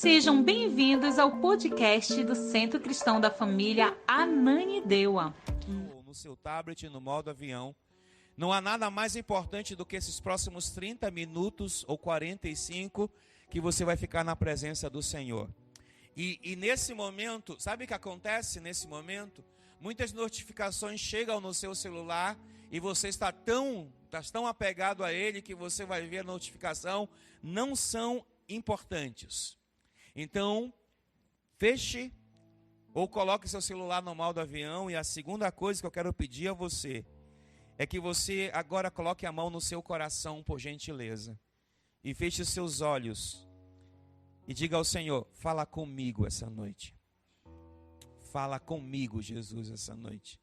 Sejam bem-vindos ao podcast do Centro Cristão da Família Ananindeua. No seu tablet, no modo avião, não há nada mais importante do que esses próximos 30 minutos ou 45 que você vai ficar na presença do Senhor. E nesse momento, sabe o que acontece nesse momento? Muitas notificações chegam no seu celular e você está tão apegado a ele que você vai ver a notificação, não são importantes. Então, feche ou coloque seu celular no modo avião. E a segunda coisa que eu quero pedir a você é que você agora coloque a mão no seu coração, por gentileza, e feche os seus olhos e diga ao Senhor: fala comigo essa noite. Fala comigo, Jesus, essa noite.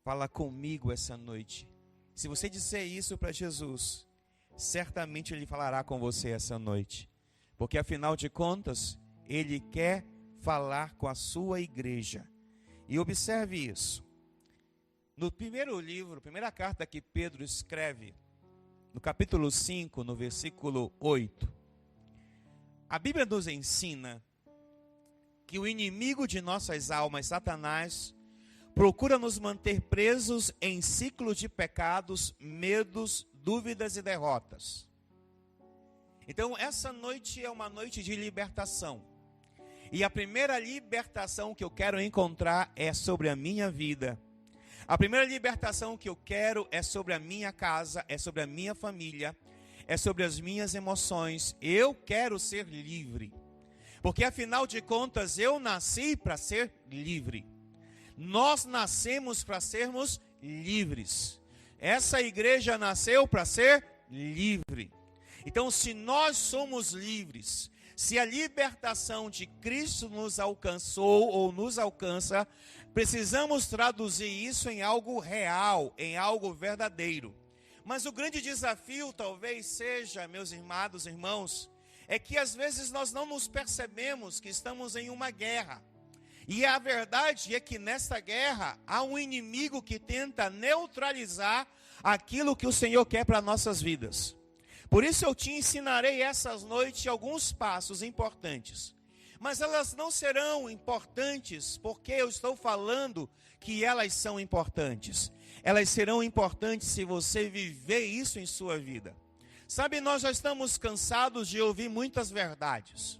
Fala comigo essa noite. Se você disser isso para Jesus, certamente Ele falará com você essa noite. Porque afinal de contas, Ele quer falar com a sua igreja. E observe isso. No primeira carta que Pedro escreve, no capítulo 5, no versículo 8, a Bíblia nos ensina que o inimigo de nossas almas, Satanás, procura nos manter presos em ciclo de pecados, medos, dúvidas e derrotas. Então, essa noite é uma noite de libertação. E a primeira libertação que eu quero encontrar é sobre a minha vida. A primeira libertação que eu quero é sobre a minha casa, é sobre a minha família, é sobre as minhas emoções. Eu quero ser livre. Porque afinal de contas, eu nasci para ser livre. Nós nascemos para sermos livres. Essa igreja nasceu para ser livre. Então, se nós somos livres, se a libertação de Cristo nos alcançou ou nos alcança, precisamos traduzir isso em algo real, em algo verdadeiro. Mas o grande desafio talvez seja, meus amados irmãos, é que às vezes nós não nos percebemos que estamos em uma guerra. E a verdade é que nesta guerra há um inimigo que tenta neutralizar aquilo que o Senhor quer para nossas vidas. Por isso eu te ensinarei essas noites alguns passos importantes. Mas elas não serão importantes porque eu estou falando que elas são importantes. Elas serão importantes se você viver isso em sua vida. Sabe, nós já estamos cansados de ouvir muitas verdades.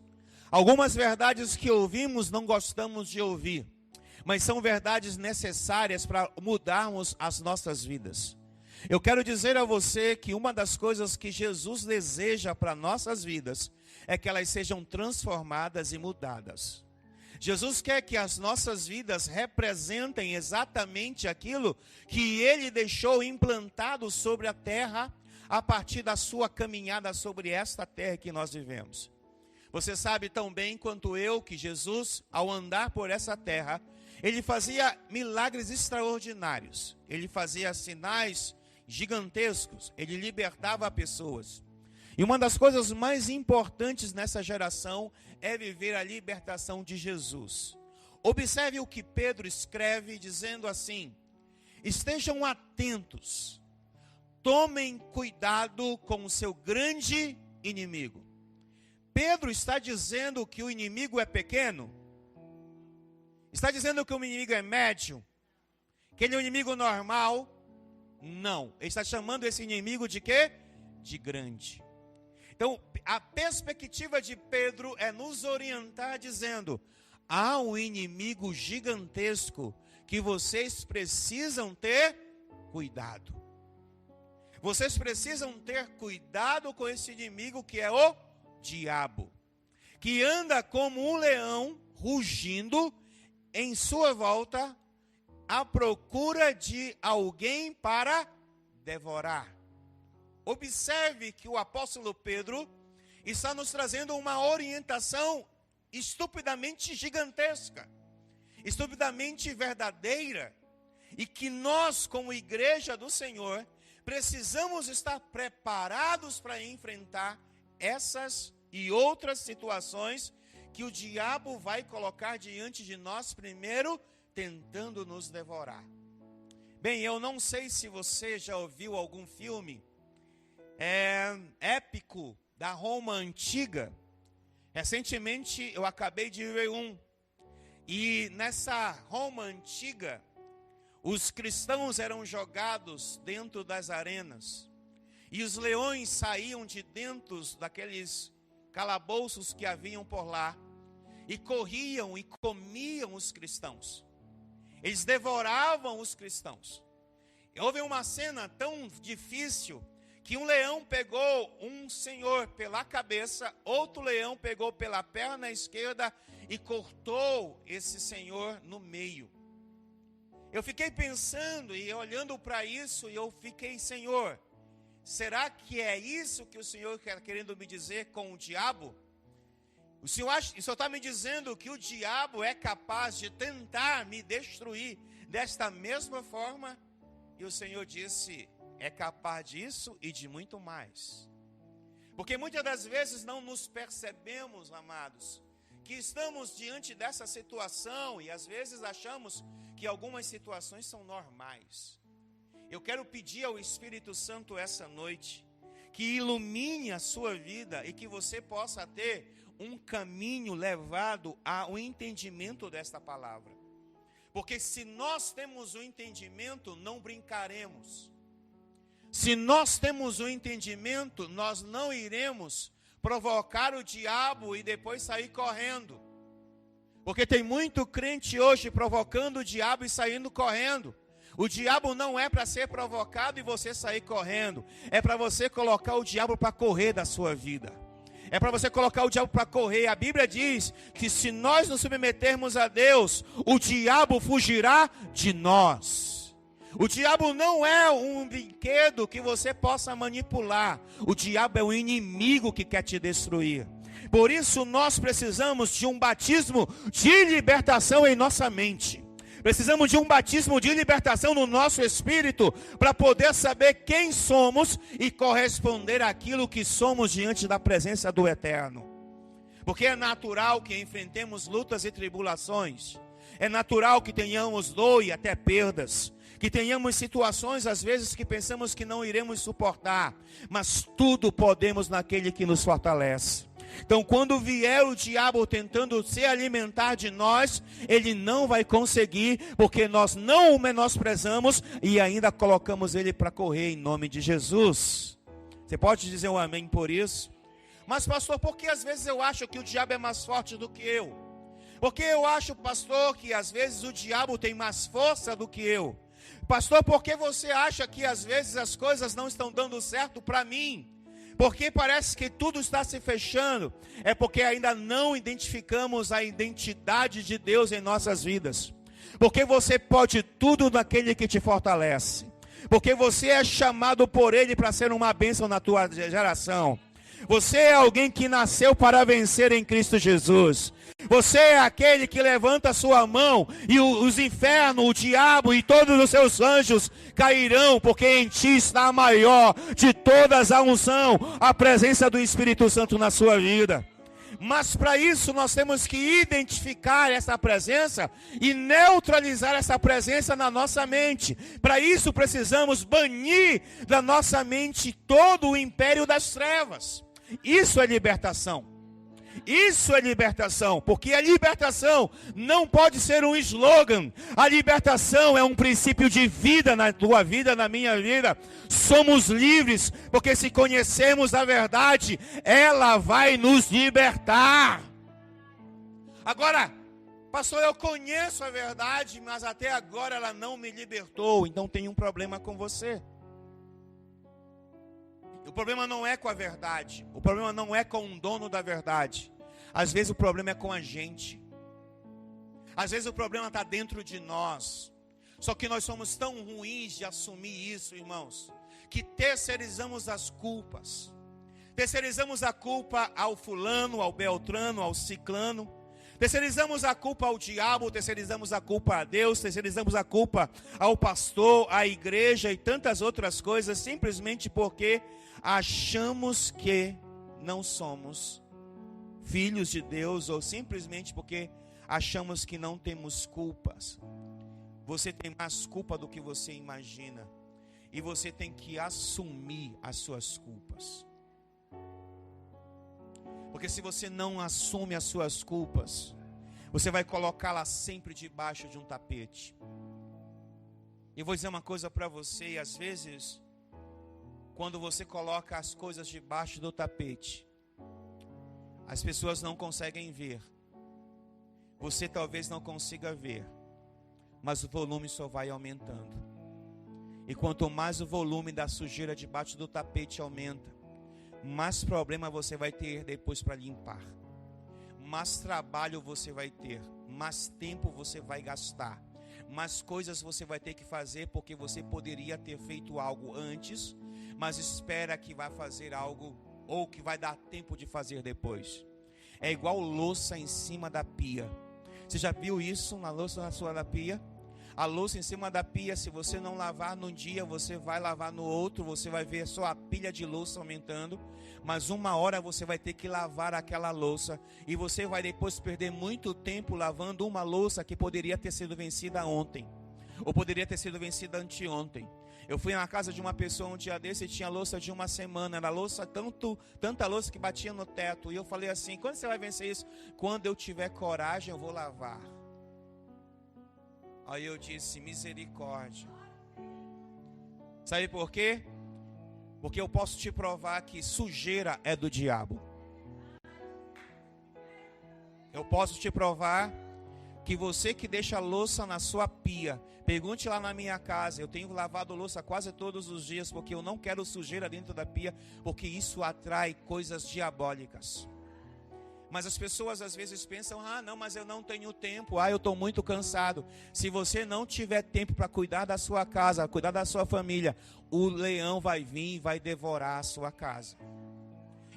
Algumas verdades que ouvimos não gostamos de ouvir, mas são verdades necessárias para mudarmos as nossas vidas. Eu quero dizer a você que uma das coisas que Jesus deseja para nossas vidas é que elas sejam transformadas e mudadas. Jesus quer que as nossas vidas representem exatamente aquilo que Ele deixou implantado sobre a terra a partir da sua caminhada sobre esta terra que nós vivemos. Você sabe tão bem quanto eu que Jesus, ao andar por essa terra, Ele fazia milagres extraordinários. Ele fazia sinais gigantescos, Ele libertava pessoas. E uma das coisas mais importantes nessa geração é viver a libertação de Jesus. Observe o que Pedro escreve dizendo assim: estejam atentos, tomem cuidado com o seu grande inimigo. Pedro está dizendo que o inimigo é pequeno? Está dizendo que o inimigo é médio? Que ele é um inimigo normal? Não, ele está chamando esse inimigo de quê? De grande. Então, a perspectiva de Pedro é nos orientar dizendo: há um inimigo gigantesco que vocês precisam ter cuidado. Vocês precisam ter cuidado com esse inimigo que é o diabo, que anda como um leão rugindo em sua volta, à procura de alguém para devorar. Observe que o apóstolo Pedro está nos trazendo uma orientação estupidamente gigantesca, estupidamente verdadeira, e que nós, como igreja do Senhor, precisamos estar preparados para enfrentar essas e outras situações que o diabo vai colocar diante de nós, primeiro tentando nos devorar. Bem, eu não sei se você já ouviu algum filme épico da Roma antiga, Recentemente eu acabei de ver um. E nessa Roma antiga, os cristãos eram jogados dentro das arenas. E os leões saíam de dentro daqueles calabouços que haviam por lá. E corriam e comiam os cristãos. Eles devoravam os cristãos. Houve uma cena tão difícil que um leão pegou um senhor pela cabeça, outro leão pegou pela perna esquerda e cortou esse senhor no meio. Eu fiquei pensando e olhando para isso, e eu fiquei, Senhor, será que é isso que o Senhor está querendo me dizer com o diabo? O Senhor está me dizendo que o diabo é capaz de tentar me destruir desta mesma forma? E o Senhor disse, é capaz disso e de muito mais. Porque muitas das vezes não nos percebemos, amados, que estamos diante dessa situação e às vezes achamos que algumas situações são normais. Eu quero pedir ao Espírito Santo essa noite que ilumine a sua vida e que você possa ter um caminho levado ao entendimento desta palavra. Porque se nós temos o entendimento, não brincaremos. Se nós temos o entendimento, nós não iremos provocar o diabo e depois sair correndo. Porque tem muito crente hoje provocando o diabo e saindo correndo. O diabo não é para ser provocado e você sair correndo. É para você colocar o diabo para correr da sua vida. É para você colocar o diabo para correr. A Bíblia diz que se nós nos submetermos a Deus, o diabo fugirá de nós. O diabo não é um brinquedo que você possa manipular. O diabo é o inimigo que quer te destruir. Por isso nós precisamos de um batismo de libertação em nossa mente. Precisamos de um batismo de libertação no nosso espírito para poder saber quem somos e corresponder àquilo que somos diante da presença do Eterno. Porque é natural que enfrentemos lutas e tribulações. É natural que tenhamos dor e até perdas. Que tenhamos situações às vezes que pensamos que não iremos suportar. Mas tudo podemos naquele que nos fortalece. Então quando vier o diabo tentando se alimentar de nós, ele não vai conseguir, porque nós não o menosprezamos e ainda colocamos ele para correr em nome de Jesus. Você pode dizer um amém por isso? Mas pastor, por que às vezes eu acho que o diabo é mais forte do que eu? Porque eu acho, pastor, que às vezes o diabo tem mais força do que eu? Pastor, por que você acha que às vezes as coisas não estão dando certo para mim? Porque parece que tudo está se fechando. É porque ainda não identificamos a identidade de Deus em nossas vidas. Porque você pode tudo naquele que te fortalece. Porque você é chamado por Ele para ser uma bênção na tua geração. Você é alguém que nasceu para vencer em Cristo Jesus. Você é aquele que levanta a sua mão e os infernos, o diabo e todos os seus anjos cairão, porque em ti está a maior de todas a unção, a presença do Espírito Santo na sua vida. Mas para isso nós temos que identificar essa presença e neutralizar essa presença na nossa mente. Para isso precisamos banir da nossa mente todo o império das trevas. Isso é libertação. Isso é libertação, porque a libertação não pode ser um slogan. A libertação é um princípio de vida na tua vida, na minha vida. Somos livres, porque se conhecemos a verdade, ela vai nos libertar. Agora, pastor, eu conheço a verdade, mas até agora ela não me libertou, então tem um problema com você. O problema não é com a verdade, o problema não é com o dono da verdade. Às vezes o problema é com a gente. Às vezes o problema está dentro de nós. Só que nós somos tão ruins de assumir isso, irmãos, que terceirizamos as culpas. Terceirizamos a culpa ao fulano, ao beltrano, ao ciclano. Terceirizamos a culpa ao diabo, terceirizamos a culpa a Deus, terceirizamos a culpa ao pastor, à igreja e tantas outras coisas, simplesmente porque achamos que não somos filhos de Deus, ou simplesmente porque achamos que não temos culpas. Você tem mais culpa do que você imagina, e você tem que assumir as suas culpas. Porque se você não assume as suas culpas, você vai colocá-las sempre debaixo de um tapete. E vou dizer uma coisa para você, e às vezes, quando você coloca as coisas debaixo do tapete, as pessoas não conseguem ver. Você talvez não consiga ver, mas o volume só vai aumentando. E quanto mais o volume da sujeira debaixo do tapete aumenta, mais problema você vai ter depois para limpar. Mais trabalho você vai ter, mais tempo você vai gastar, mais coisas você vai ter que fazer, porque você poderia ter feito algo antes, mas espera que vai fazer algo, ou que vai dar tempo de fazer depois. É igual louça em cima da pia. Você já viu isso na louça na sua da pia? A louça em cima da pia, se você não lavar num dia, você vai lavar no outro, você vai ver só a pilha de louça aumentando, mas uma hora você vai ter que lavar aquela louça, e você vai depois perder muito tempo lavando uma louça que poderia ter sido vencida ontem, ou poderia ter sido vencida anteontem. Eu fui na casa de uma pessoa um dia desse e tinha louça de uma semana, era louça, tanta louça que batia no teto, e eu falei assim: quando você vai vencer isso? Quando eu tiver coragem eu vou lavar. Aí eu disse: misericórdia. Sabe por quê? Porque eu posso te provar que sujeira é do diabo. Eu posso te provar que você que deixa a louça na sua pia, pergunte lá na minha casa, eu tenho lavado louça quase todos os dias, porque eu não quero sujeira dentro da pia, porque isso atrai coisas diabólicas. Mas as pessoas às vezes pensam: ah, não, mas eu não tenho tempo, eu estou muito cansado. Se você não tiver tempo para cuidar da sua casa, cuidar da sua família, o leão vai vir e vai devorar a sua casa.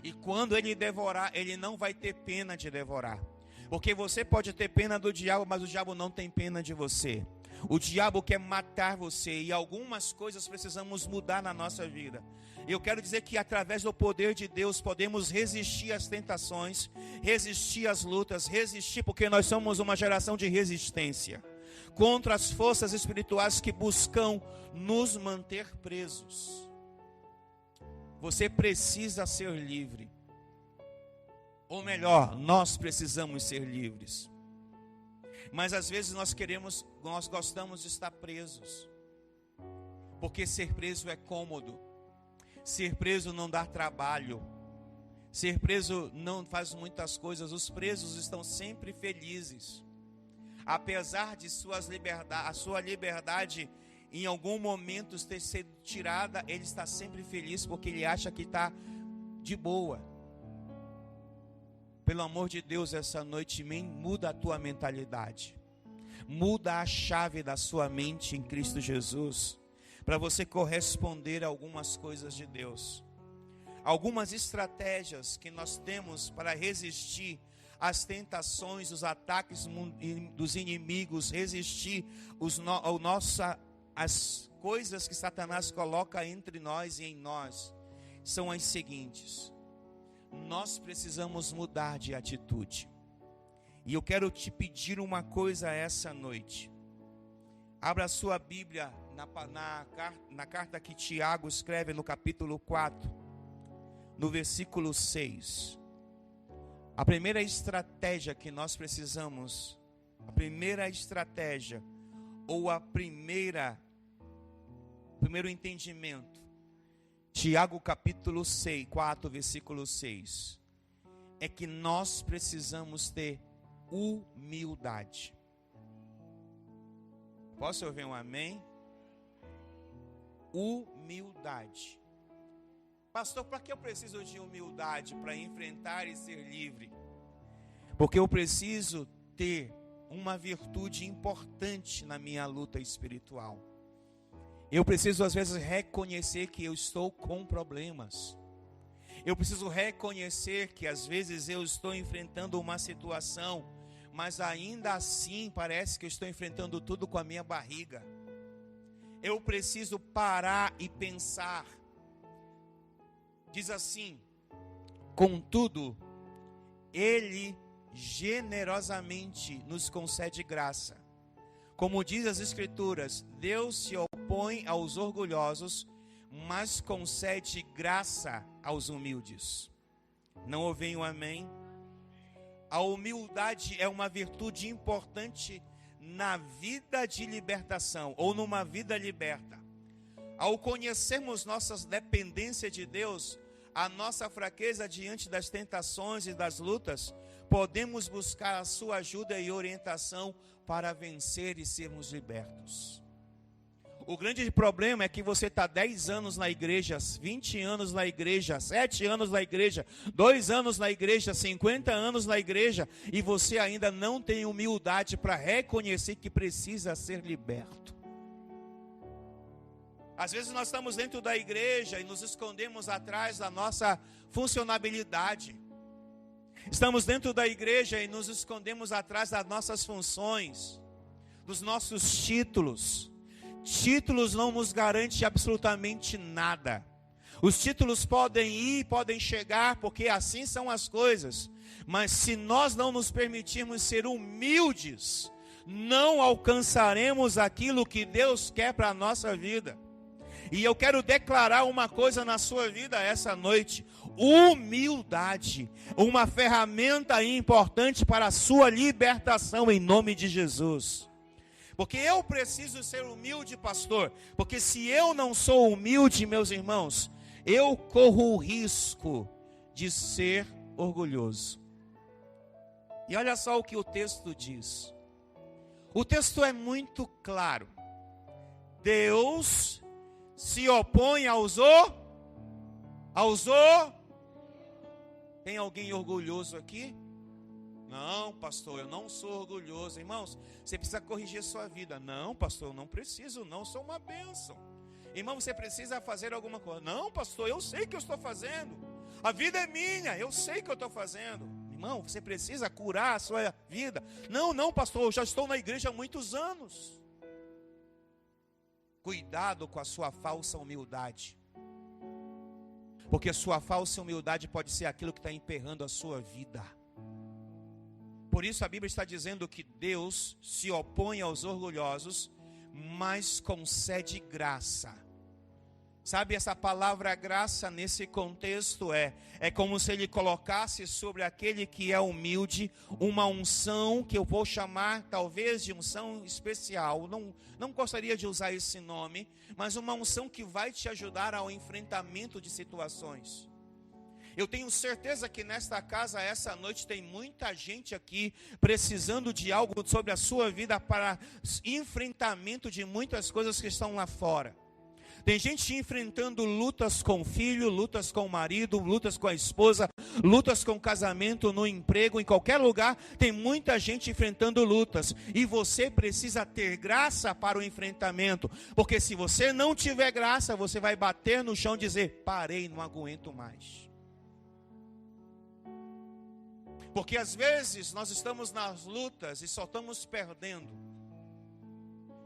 E quando ele devorar, ele não vai ter pena de devorar. Porque você pode ter pena do diabo, mas o diabo não tem pena de você. O diabo quer matar você, e algumas coisas precisamos mudar na nossa vida. Eu quero dizer que através do poder de Deus podemos resistir às tentações, resistir às lutas, resistir, porque nós somos uma geração de resistência contra as forças espirituais que buscam nos manter presos. Você precisa ser livre. Ou melhor, nós precisamos ser livres. Mas às vezes nós gostamos de estar presos, porque ser preso é cômodo, ser preso não dá trabalho, ser preso não faz muitas coisas. Os presos estão sempre felizes, apesar de a sua liberdade em algum momento ter sido tirada, ele está sempre feliz, porque ele acha que está de boa. Pelo amor de Deus, essa noite, muda a tua mentalidade. Muda a chave da sua mente em Cristo Jesus, para você corresponder a algumas coisas de Deus. Algumas estratégias que nós temos para resistir às tentações, os ataques dos inimigos, resistir as coisas que Satanás coloca entre nós e em nós, são as seguintes. Nós precisamos mudar de atitude. E eu quero te pedir uma coisa essa noite. Abra a sua Bíblia na carta que Tiago escreve no capítulo 4, no versículo 6. A primeira estratégia que nós precisamos, primeiro entendimento, Tiago capítulo 4, versículo 6, é que nós precisamos ter humildade. Posso ouvir um amém? Humildade. Pastor, para que eu preciso de humildade? Para enfrentar e ser livre. Porque eu preciso ter uma virtude importante na minha luta espiritual. Eu preciso às vezes reconhecer que eu estou com problemas. Eu preciso reconhecer que às vezes eu estou enfrentando uma situação, mas ainda assim parece que eu estou enfrentando tudo com a minha barriga. Eu preciso parar e pensar. Diz assim: contudo, Ele generosamente nos concede graça. Como diz as Escrituras, Deus se opõe aos orgulhosos, mas concede graça aos humildes. Não ouvi um amém? A humildade é uma virtude importante na vida de libertação, ou numa vida liberta. Ao conhecermos nossas dependências de Deus, a nossa fraqueza diante das tentações e das lutas, podemos buscar a sua ajuda e orientação para vencer e sermos libertos. O grande problema é que você está 10 anos na igreja, 20 anos na igreja, 7 anos na igreja, 2 anos na igreja, 50 anos na igreja, e você ainda não tem humildade para reconhecer que precisa ser liberto. Às vezes nós estamos dentro da igreja e nos escondemos atrás da nossa funcionabilidade. Estamos dentro da igreja e nos escondemos atrás das nossas funções, dos nossos títulos. Títulos não nos garantem absolutamente nada. Os títulos podem ir, podem chegar, porque assim são as coisas. Mas se nós não nos permitirmos ser humildes, não alcançaremos aquilo que Deus quer para a nossa vida. E eu quero declarar uma coisa na sua vida essa noite: humildade, uma ferramenta importante para a sua libertação em nome de Jesus. Porque eu preciso ser humilde, pastor, porque se eu não sou humilde, meus irmãos, eu corro o risco de ser orgulhoso. E olha só o que o texto diz. O texto é muito claro. Deus se opõe Tem alguém orgulhoso aqui? Não, pastor, eu não sou orgulhoso. Irmãos, você precisa corrigir a sua vida. Não, pastor, eu não preciso, não, sou uma bênção. Irmão, você precisa fazer alguma coisa. Não, pastor, eu sei que eu estou fazendo. A vida é minha, eu sei que eu estou fazendo. Irmão, você precisa curar a sua vida. Não, pastor, eu já estou na igreja há muitos anos. Cuidado com a sua falsa humildade. Porque a sua falsa humildade pode ser aquilo que está emperrando a sua vida. Por isso a Bíblia está dizendo que Deus se opõe aos orgulhosos, mas concede graça. Sabe, essa palavra graça nesse contexto é como se ele colocasse sobre aquele que é humilde uma unção que eu vou chamar talvez de unção especial. Não gostaria de usar esse nome, mas uma unção que vai te ajudar ao enfrentamento de situações. Eu tenho certeza que nesta casa, essa noite, tem muita gente aqui precisando de algo sobre a sua vida para enfrentamento de muitas coisas que estão lá fora. Tem gente enfrentando lutas com o filho, lutas com o marido, lutas com a esposa, lutas com o casamento, no emprego, em qualquer lugar. Tem muita gente enfrentando lutas. E você precisa ter graça para o enfrentamento. Porque se você não tiver graça, você vai bater no chão e dizer: parei, não aguento mais. Porque às vezes nós estamos nas lutas e só estamos perdendo.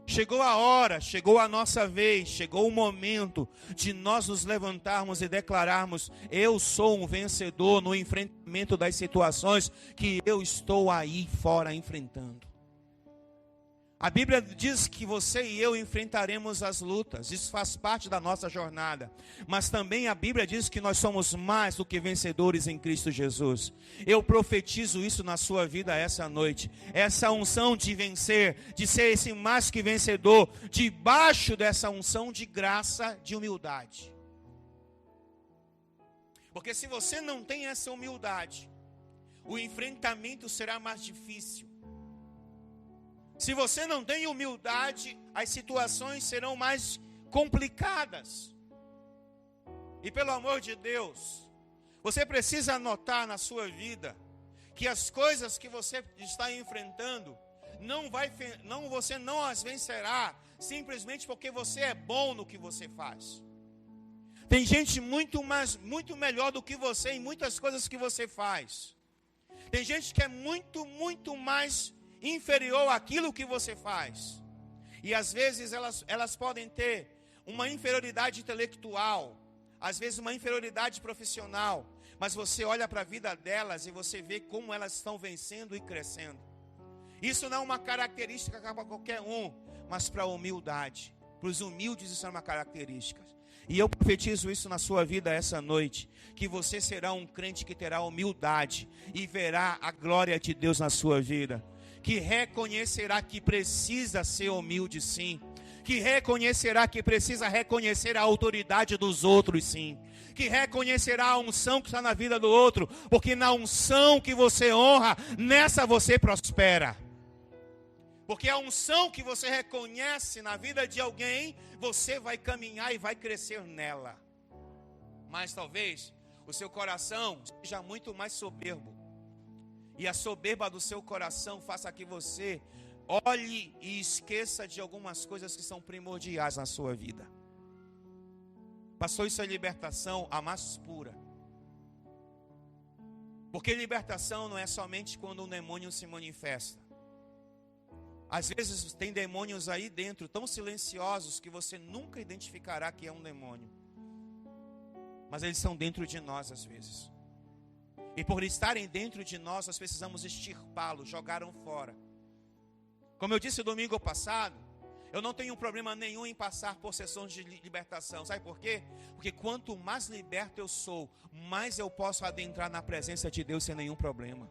Chegou a hora, chegou a nossa vez, chegou o momento de nós nos levantarmos e declararmos: eu sou um vencedor no enfrentamento das situações que eu estou aí fora enfrentando. A Bíblia diz que você e eu enfrentaremos as lutas, isso faz parte da nossa jornada. Mas também a Bíblia diz que nós somos mais do que vencedores em Cristo Jesus. Eu profetizo isso na sua vida essa noite. Essa unção de vencer, de ser esse mais que vencedor, debaixo dessa unção de graça, de humildade. Porque se você não tem essa humildade, o enfrentamento será mais difícil. Se você não tem humildade, as situações serão mais complicadas. E pelo amor de Deus, você precisa anotar na sua vida que as coisas que você está enfrentando, você não as vencerá simplesmente porque você é bom no que você faz. Tem gente muito melhor do que você em muitas coisas que você faz. Tem gente que é muito mais inferior àquilo que você faz. E às vezes elas podem ter uma inferioridade intelectual, às vezes uma inferioridade profissional, mas você olha para a vida delas e você vê como elas estão vencendo e crescendo. Isso não é uma característica para qualquer um, mas para a humildade. Para os humildes isso é uma característica. E eu profetizo isso na sua vida essa noite, que você será um crente que terá humildade e verá a glória de Deus na sua vida, que reconhecerá que precisa ser humilde sim, que reconhecerá que precisa reconhecer a autoridade dos outros sim, que reconhecerá a unção que está na vida do outro, porque na unção que você honra, nessa você prospera. Porque a unção que você reconhece na vida de alguém, você vai caminhar e vai crescer nela. Mas talvez o seu coração seja muito mais soberbo. E a soberba do seu coração faça que você olhe e esqueça de algumas coisas que são primordiais na sua vida. Pastor, isso é libertação a mais pura. Porque libertação não é somente quando um demônio se manifesta. Às vezes tem demônios aí dentro, tão silenciosos, que você nunca identificará que é um demônio. Mas eles são dentro de nós às vezes. E por estarem dentro de nós, nós precisamos extirpá-los, jogá-los fora. Como eu disse domingo passado, eu não tenho problema nenhum em passar por sessões de libertação. Sabe por quê? Porque quanto mais liberto eu sou, mais eu posso adentrar na presença de Deus sem nenhum problema.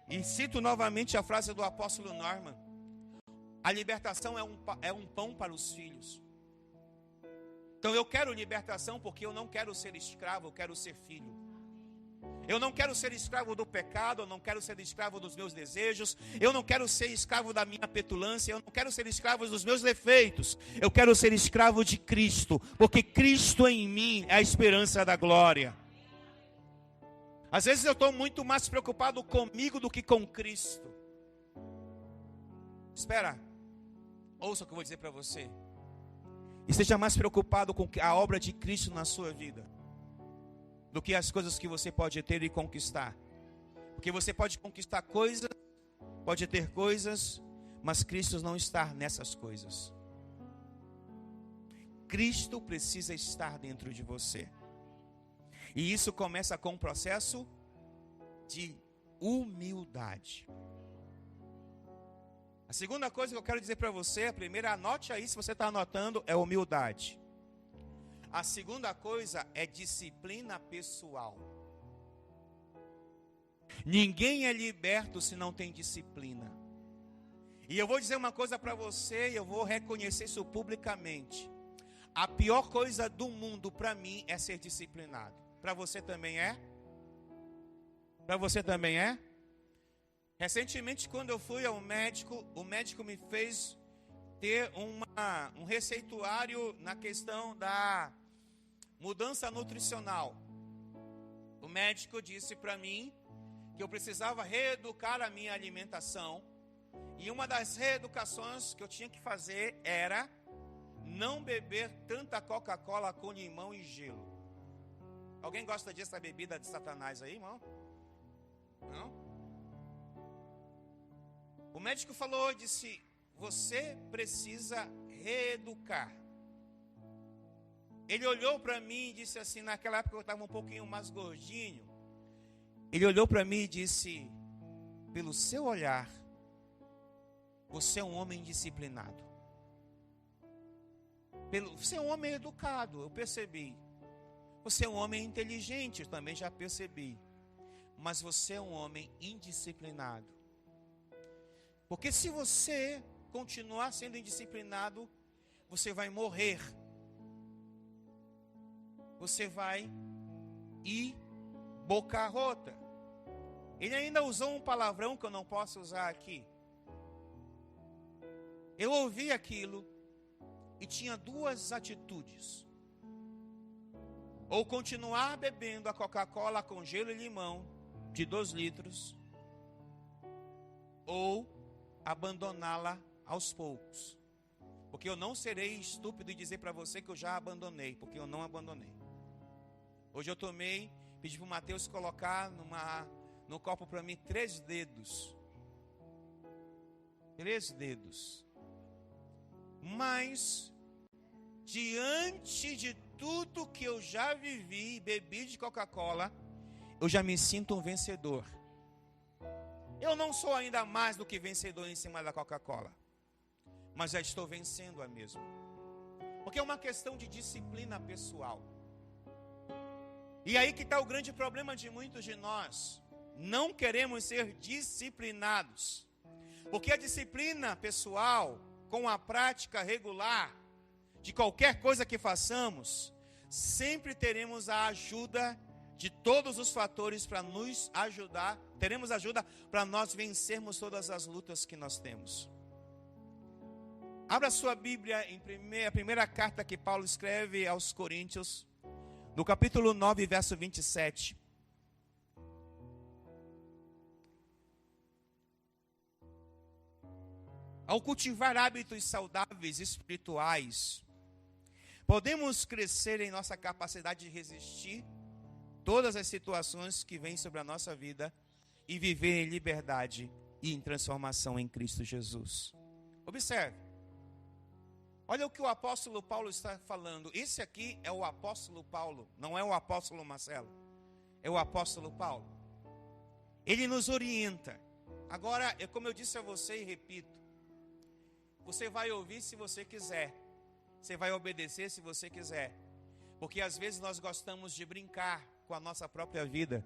E cito novamente a frase do apóstolo Norman: a libertação é um pão para os filhos. Então eu quero libertação porque eu não quero ser escravo, eu quero ser filho. Eu não quero ser escravo do pecado, eu não quero ser escravo dos meus desejos, eu não quero ser escravo da minha petulância, eu não quero ser escravo dos meus defeitos. Eu quero ser escravo de Cristo, porque Cristo em mim é a esperança da glória. Às vezes eu estou muito mais preocupado comigo do que com Cristo. Espera, ouça o que eu vou dizer para você. Esteja mais preocupado com a obra de Cristo na sua vida do que as coisas que você pode ter e conquistar. Porque você pode conquistar coisas, pode ter coisas, mas Cristo não está nessas coisas. Cristo precisa estar dentro de você. E isso começa com um processo de humildade. A segunda coisa que eu quero dizer para você, a primeira, anote aí se você está anotando, é humildade. A segunda coisa é disciplina pessoal. Ninguém é liberto se não tem disciplina. E eu vou dizer uma coisa para você, e eu vou reconhecer isso publicamente. A pior coisa do mundo para mim é ser disciplinado. Para você também é? Para você também é? Recentemente, quando eu fui ao médico, o médico me fez ter um receituário na questão da mudança nutricional. O médico disse para mim que eu precisava reeducar a minha alimentação. E uma das reeducações que eu tinha que fazer era não beber tanta Coca-Cola com limão e gelo. Alguém gosta dessa bebida de Satanás aí, irmão? Não? O médico falou, disse, você precisa reeducar. Ele olhou para mim e disse assim, naquela época eu estava um pouquinho mais gordinho. Ele olhou para mim e disse, pelo seu olhar, você é um homem disciplinado. Você é um homem educado, eu percebi. Você é um homem inteligente, eu também já percebi. Mas você é um homem indisciplinado. Porque se você continuar sendo indisciplinado, você vai morrer. Você vai ir boca rota. Ele ainda usou um palavrão que eu não posso usar aqui. Eu ouvi aquilo e tinha duas atitudes. Ou continuar bebendo a Coca-Cola com gelo e limão de 2 litros, ou abandoná-la aos poucos. Porque eu não serei estúpido e dizer para você que eu já abandonei, porque eu não abandonei. Hoje eu tomei, pedi para o Mateus colocar no copo para mim 3 dedos. 3 dedos. Mas, diante de tudo que eu já vivi e bebi de Coca-Cola, eu já me sinto um vencedor. Eu não sou ainda mais do que vencedor em cima da Coca-Cola, mas já estou vencendo a mesma. Porque é uma questão de disciplina pessoal. E aí que está o grande problema de muitos de nós. Não queremos ser disciplinados. Porque a disciplina pessoal, com a prática regular de qualquer coisa que façamos, sempre teremos a ajuda de todos os fatores para nos ajudar. Teremos ajuda para nós vencermos todas as lutas que nós temos. Abra sua Bíblia em a primeira carta que Paulo escreve aos Coríntios, no capítulo 9, verso 27. Ao cultivar hábitos saudáveis espirituais, podemos crescer em nossa capacidade de resistir todas as situações que vêm sobre a nossa vida e viver em liberdade e em transformação em Cristo Jesus. Observe. Olha o que o apóstolo Paulo está falando. Esse aqui é o apóstolo Paulo, não é o apóstolo Marcelo. É o apóstolo Paulo. Ele nos orienta. Agora, como eu disse a você e repito, você vai ouvir se você quiser. Você vai obedecer se você quiser. Porque às vezes nós gostamos de brincar com a nossa própria vida.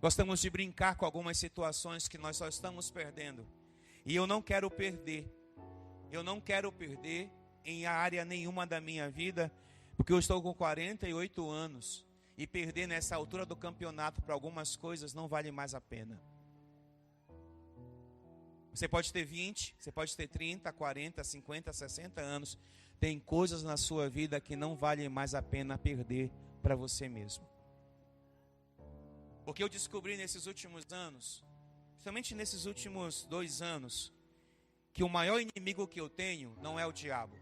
Gostamos de brincar com algumas situações que nós só estamos perdendo. E eu não quero perder. Eu não quero perder em área nenhuma da minha vida, porque eu estou com 48 anos e perder nessa altura do campeonato para algumas coisas não vale mais a pena. Você pode ter 20, você pode ter 30, 40, 50, 60 anos. Tem coisas na sua vida que não vale mais a pena perder para você mesmo. Porque eu descobri nesses últimos anos, principalmente nesses últimos 2 anos, que o maior inimigo que eu tenho não é o diabo.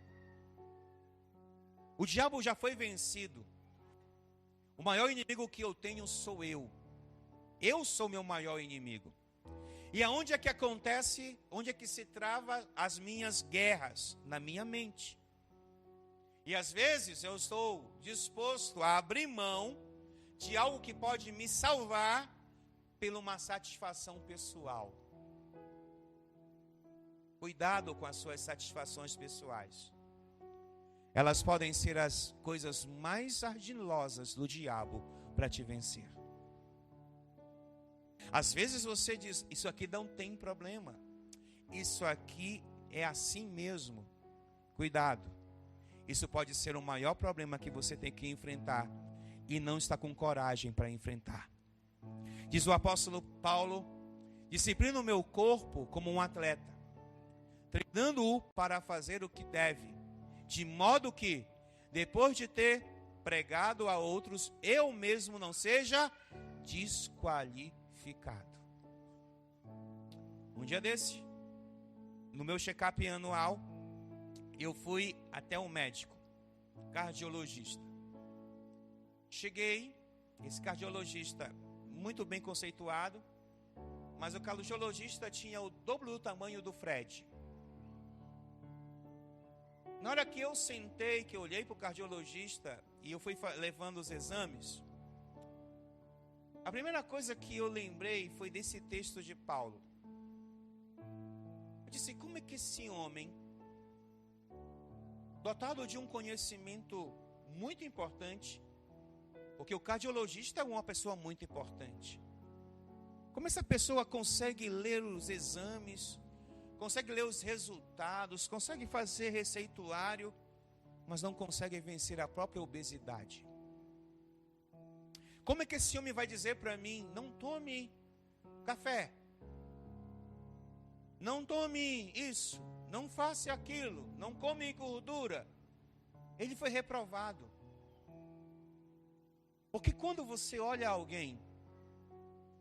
O diabo já foi vencido. O maior inimigo que eu tenho sou eu. Eu sou meu maior inimigo. E aonde é que acontece, onde é que se trava as minhas guerras? Na minha mente. E às vezes eu estou disposto a abrir mão de algo que pode me salvar por uma satisfação pessoal. Cuidado com as suas satisfações pessoais. Elas podem ser as coisas mais ardilosas do diabo para te vencer. Às vezes você diz, isso aqui não tem problema. Isso aqui é assim mesmo. Cuidado. Isso pode ser o maior problema que você tem que enfrentar e não está com coragem para enfrentar. Diz o apóstolo Paulo, disciplino o meu corpo como um atleta, treinando-o para fazer o que deve, de modo que, depois de ter pregado a outros, eu mesmo não seja desqualificado. Um dia desse, no meu check-up anual, eu fui até um médico, cardiologista. Cheguei, esse cardiologista muito bem conceituado, mas o cardiologista tinha o dobro do tamanho do Fred. Na hora que eu sentei, que eu olhei para o cardiologista e eu fui levando os exames, a primeira coisa que eu lembrei foi desse texto de Paulo. Eu disse, como é que esse homem, dotado de um conhecimento muito importante, porque o cardiologista é uma pessoa muito importante, como essa pessoa consegue ler os exames, consegue ler os resultados, consegue fazer receituário, mas não consegue vencer a própria obesidade? Como é que esse homem vai dizer para mim, não tome café, não tome isso, não faça aquilo, não come gordura? Ele foi reprovado. Porque quando você olha alguém,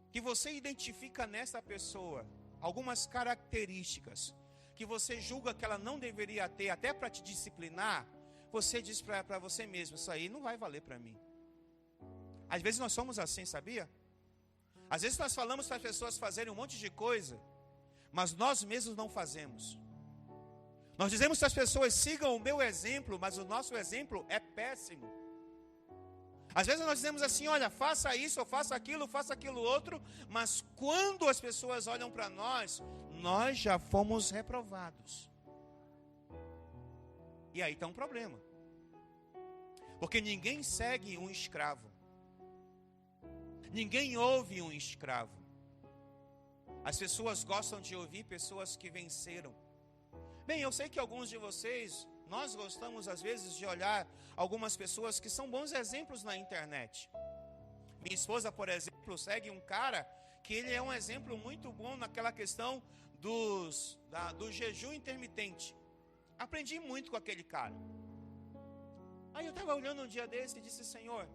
que você identifica nessa pessoa algumas características que você julga que ela não deveria ter, até para te disciplinar, você diz para você mesmo, isso aí não vai valer para mim. Às vezes nós somos assim, sabia? Às vezes nós falamos para as pessoas fazerem um monte de coisa, mas nós mesmos não fazemos. Nós dizemos para as pessoas, sigam o meu exemplo, mas o nosso exemplo é péssimo. Às vezes nós dizemos assim, olha, faça isso, ou faça aquilo outro, mas quando as pessoas olham para nós, nós já fomos reprovados. E aí está um problema. Porque ninguém segue um escravo. Ninguém ouve um escravo. As pessoas gostam de ouvir pessoas que venceram. Bem, eu sei que alguns de vocês, nós gostamos às vezes de olhar algumas pessoas que são bons exemplos na internet. Minha esposa, por exemplo, segue um cara que ele é um exemplo muito bom naquela questão do jejum intermitente. Aprendi muito com aquele cara. Aí eu estava olhando um dia desse e disse: Senhor,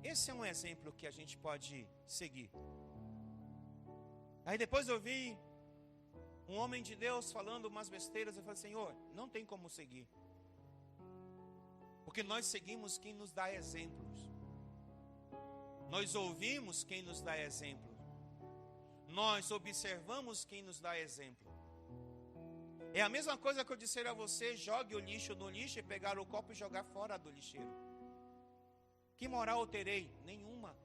esse é um exemplo que a gente pode seguir. Aí depois eu vi um homem de Deus falando umas besteiras. Eu falei: Senhor, não tem como seguir. Porque nós seguimos quem nos dá exemplos. Nós ouvimos quem nos dá exemplo. Nós observamos quem nos dá exemplo. É a mesma coisa que eu disser a você: jogue o lixo no lixo e pegar o copo e jogar fora do lixeiro. Que moral eu terei? Nenhuma.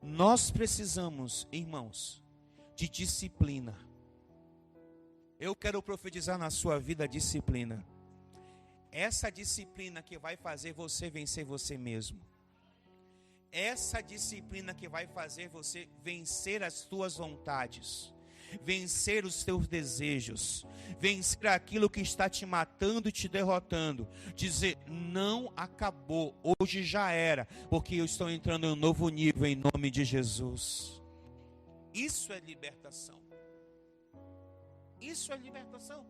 Nós precisamos, irmãos, de disciplina. Eu quero profetizar na sua vida disciplina. Essa disciplina que vai fazer você vencer você mesmo. Essa disciplina que vai fazer você vencer as suas vontades, vencer os teus desejos, vencer aquilo que está te matando e te derrotando. Dizer: não acabou, hoje já era, porque eu estou entrando em um novo nível em nome de Jesus. Isso é libertação. Isso é libertação.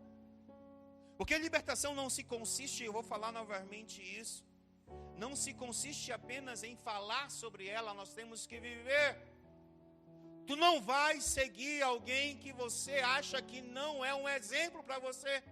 Porque libertação não se consiste, eu vou falar novamente isso, não se consiste apenas em falar sobre ela, nós temos que viver. Tu não vai seguir alguém que você acha que não é um exemplo para você.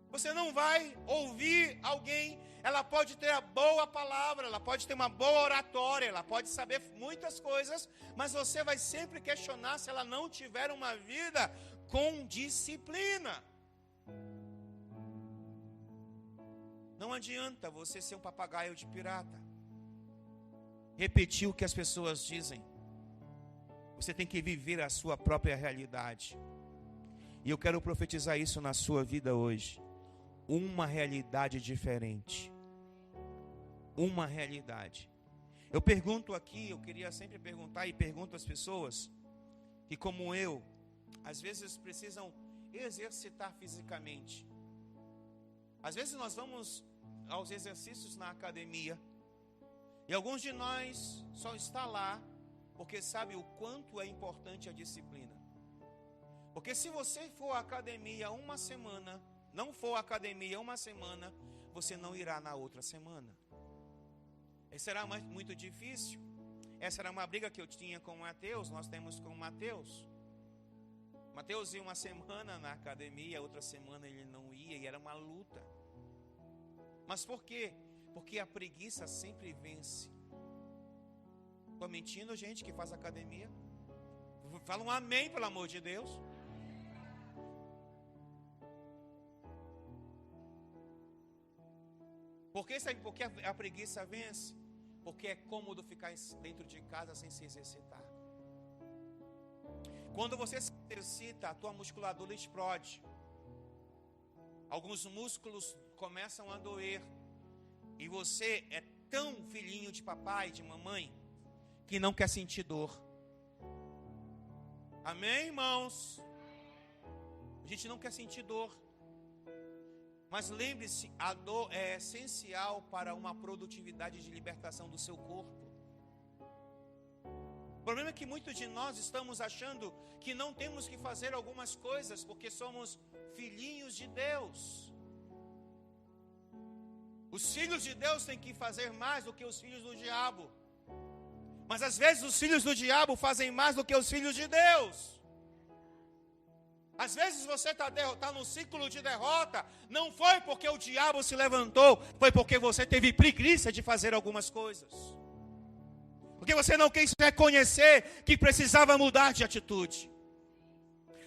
Você não vai ouvir alguém. Ela pode ter a boa palavra, ela pode ter uma boa oratória, ela pode saber muitas coisas, mas você vai sempre questionar se ela não tiver uma vida com disciplina. Não adianta você ser um papagaio de pirata, repetir o que as pessoas dizem. Você tem que viver a sua própria realidade. E eu quero profetizar isso na sua vida hoje. Uma realidade diferente. Uma realidade. Eu pergunto aqui, eu queria sempre perguntar e pergunto às pessoas que, como eu, às vezes precisam exercitar fisicamente. Às vezes nós vamos aos exercícios na academia e alguns de nós só está lá porque sabe o quanto é importante a disciplina. Porque se você for à academia uma semana, não for à academia uma semana, você não irá na outra semana. Isso será muito difícil. Essa era uma briga que eu tinha com o Mateus, nós temos com o Mateus. Mateus ia uma semana na academia, outra semana ele não ia, e era uma luta. Mas por quê? Porque a preguiça sempre vence. Estou mentindo, gente, que faz academia? Fala um amém, pelo amor de Deus. Porque a preguiça vence? Porque é cômodo ficar dentro de casa sem se exercitar. Quando você se exercita, a tua musculatura explode. Alguns músculos começam a doer. E você é tão filhinho de papai, de mamãe, que não quer sentir dor. Amém, irmãos? A gente não quer sentir dor. Mas lembre-se, a dor é essencial para uma produtividade de libertação do seu corpo. O problema é que muitos de nós estamos achando que não temos que fazer algumas coisas porque somos filhinhos de Deus. Os filhos de Deus têm que fazer mais do que os filhos do diabo. Mas às vezes os filhos do diabo fazem mais do que os filhos de Deus. Às vezes você está no ciclo de derrota, não foi porque o diabo se levantou, foi porque você teve preguiça de fazer algumas coisas. Porque você não quis reconhecer que precisava mudar de atitude.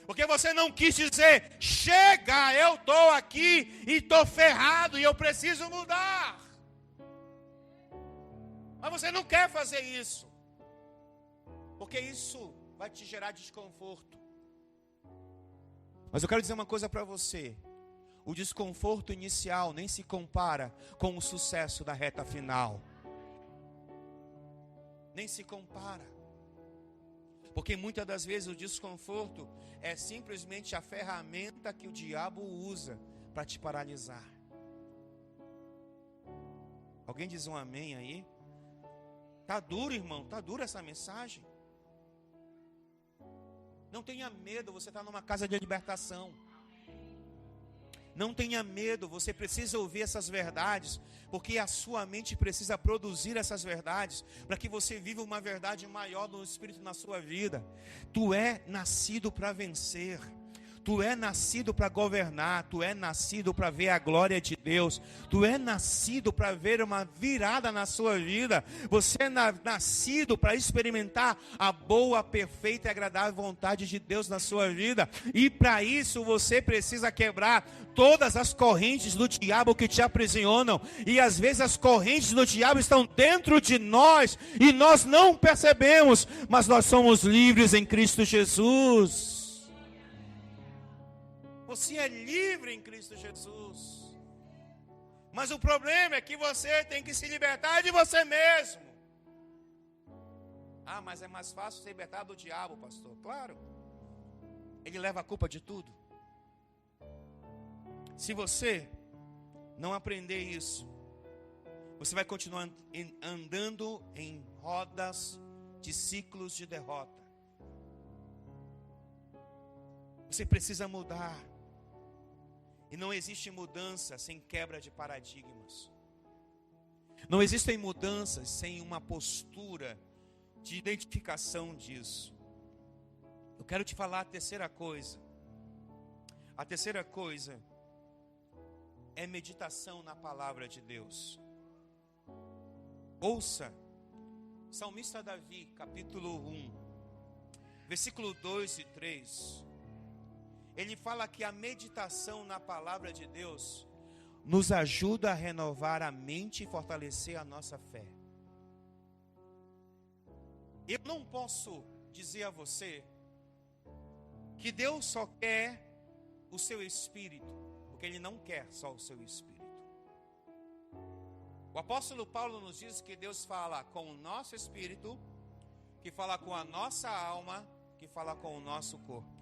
Porque você não quis dizer: chega, eu estou aqui e estou ferrado e eu preciso mudar. Mas você não quer fazer isso, porque isso vai te gerar desconforto. Mas eu quero dizer uma coisa para você: O desconforto inicial nem se compara com o sucesso da reta final. Nem se compara. Porque muitas das vezes o desconforto é simplesmente a ferramenta que o diabo usa para te paralisar. Alguém diz um amém aí? Tá duro, irmão, tá dura essa mensagem. Não tenha medo, você está numa casa de libertação. Não tenha medo, você precisa ouvir essas verdades, porque a sua mente precisa produzir essas verdades, para que você viva uma verdade maior no Espírito na sua vida. Tu é nascido para vencer. Tu é nascido para governar, tu é nascido para ver a glória de Deus, tu é nascido para ver uma virada na sua vida, você é nascido para experimentar a boa, perfeita e agradável vontade de Deus na sua vida, e para isso você precisa quebrar todas as correntes do diabo que te aprisionam, e às vezes as correntes do diabo estão dentro de nós, e nós não percebemos, mas nós somos livres em Cristo Jesus. Você é livre em Cristo Jesus. Mas o problema é que você tem que se libertar de você mesmo. Ah, mas é mais fácil se libertar do diabo, pastor. Claro. Ele leva a culpa de tudo. Se você não aprender isso, você vai continuar andando em rodas de ciclos de derrota. Você precisa mudar. E não existe mudança sem quebra de paradigmas. Não existem mudanças sem uma postura de identificação disso. Eu quero te falar a terceira coisa. A terceira coisa é meditação na palavra de Deus. Ouça, Salmista Davi, capítulo 1, versículo 2 e 3. Ele fala que a meditação na palavra de Deus nos ajuda a renovar a mente e fortalecer a nossa fé. Eu não posso dizer a você que Deus só quer o seu espírito, porque Ele não quer só o seu espírito. O apóstolo Paulo nos diz que Deus fala com o nosso espírito, que fala com a nossa alma, que fala com o nosso corpo.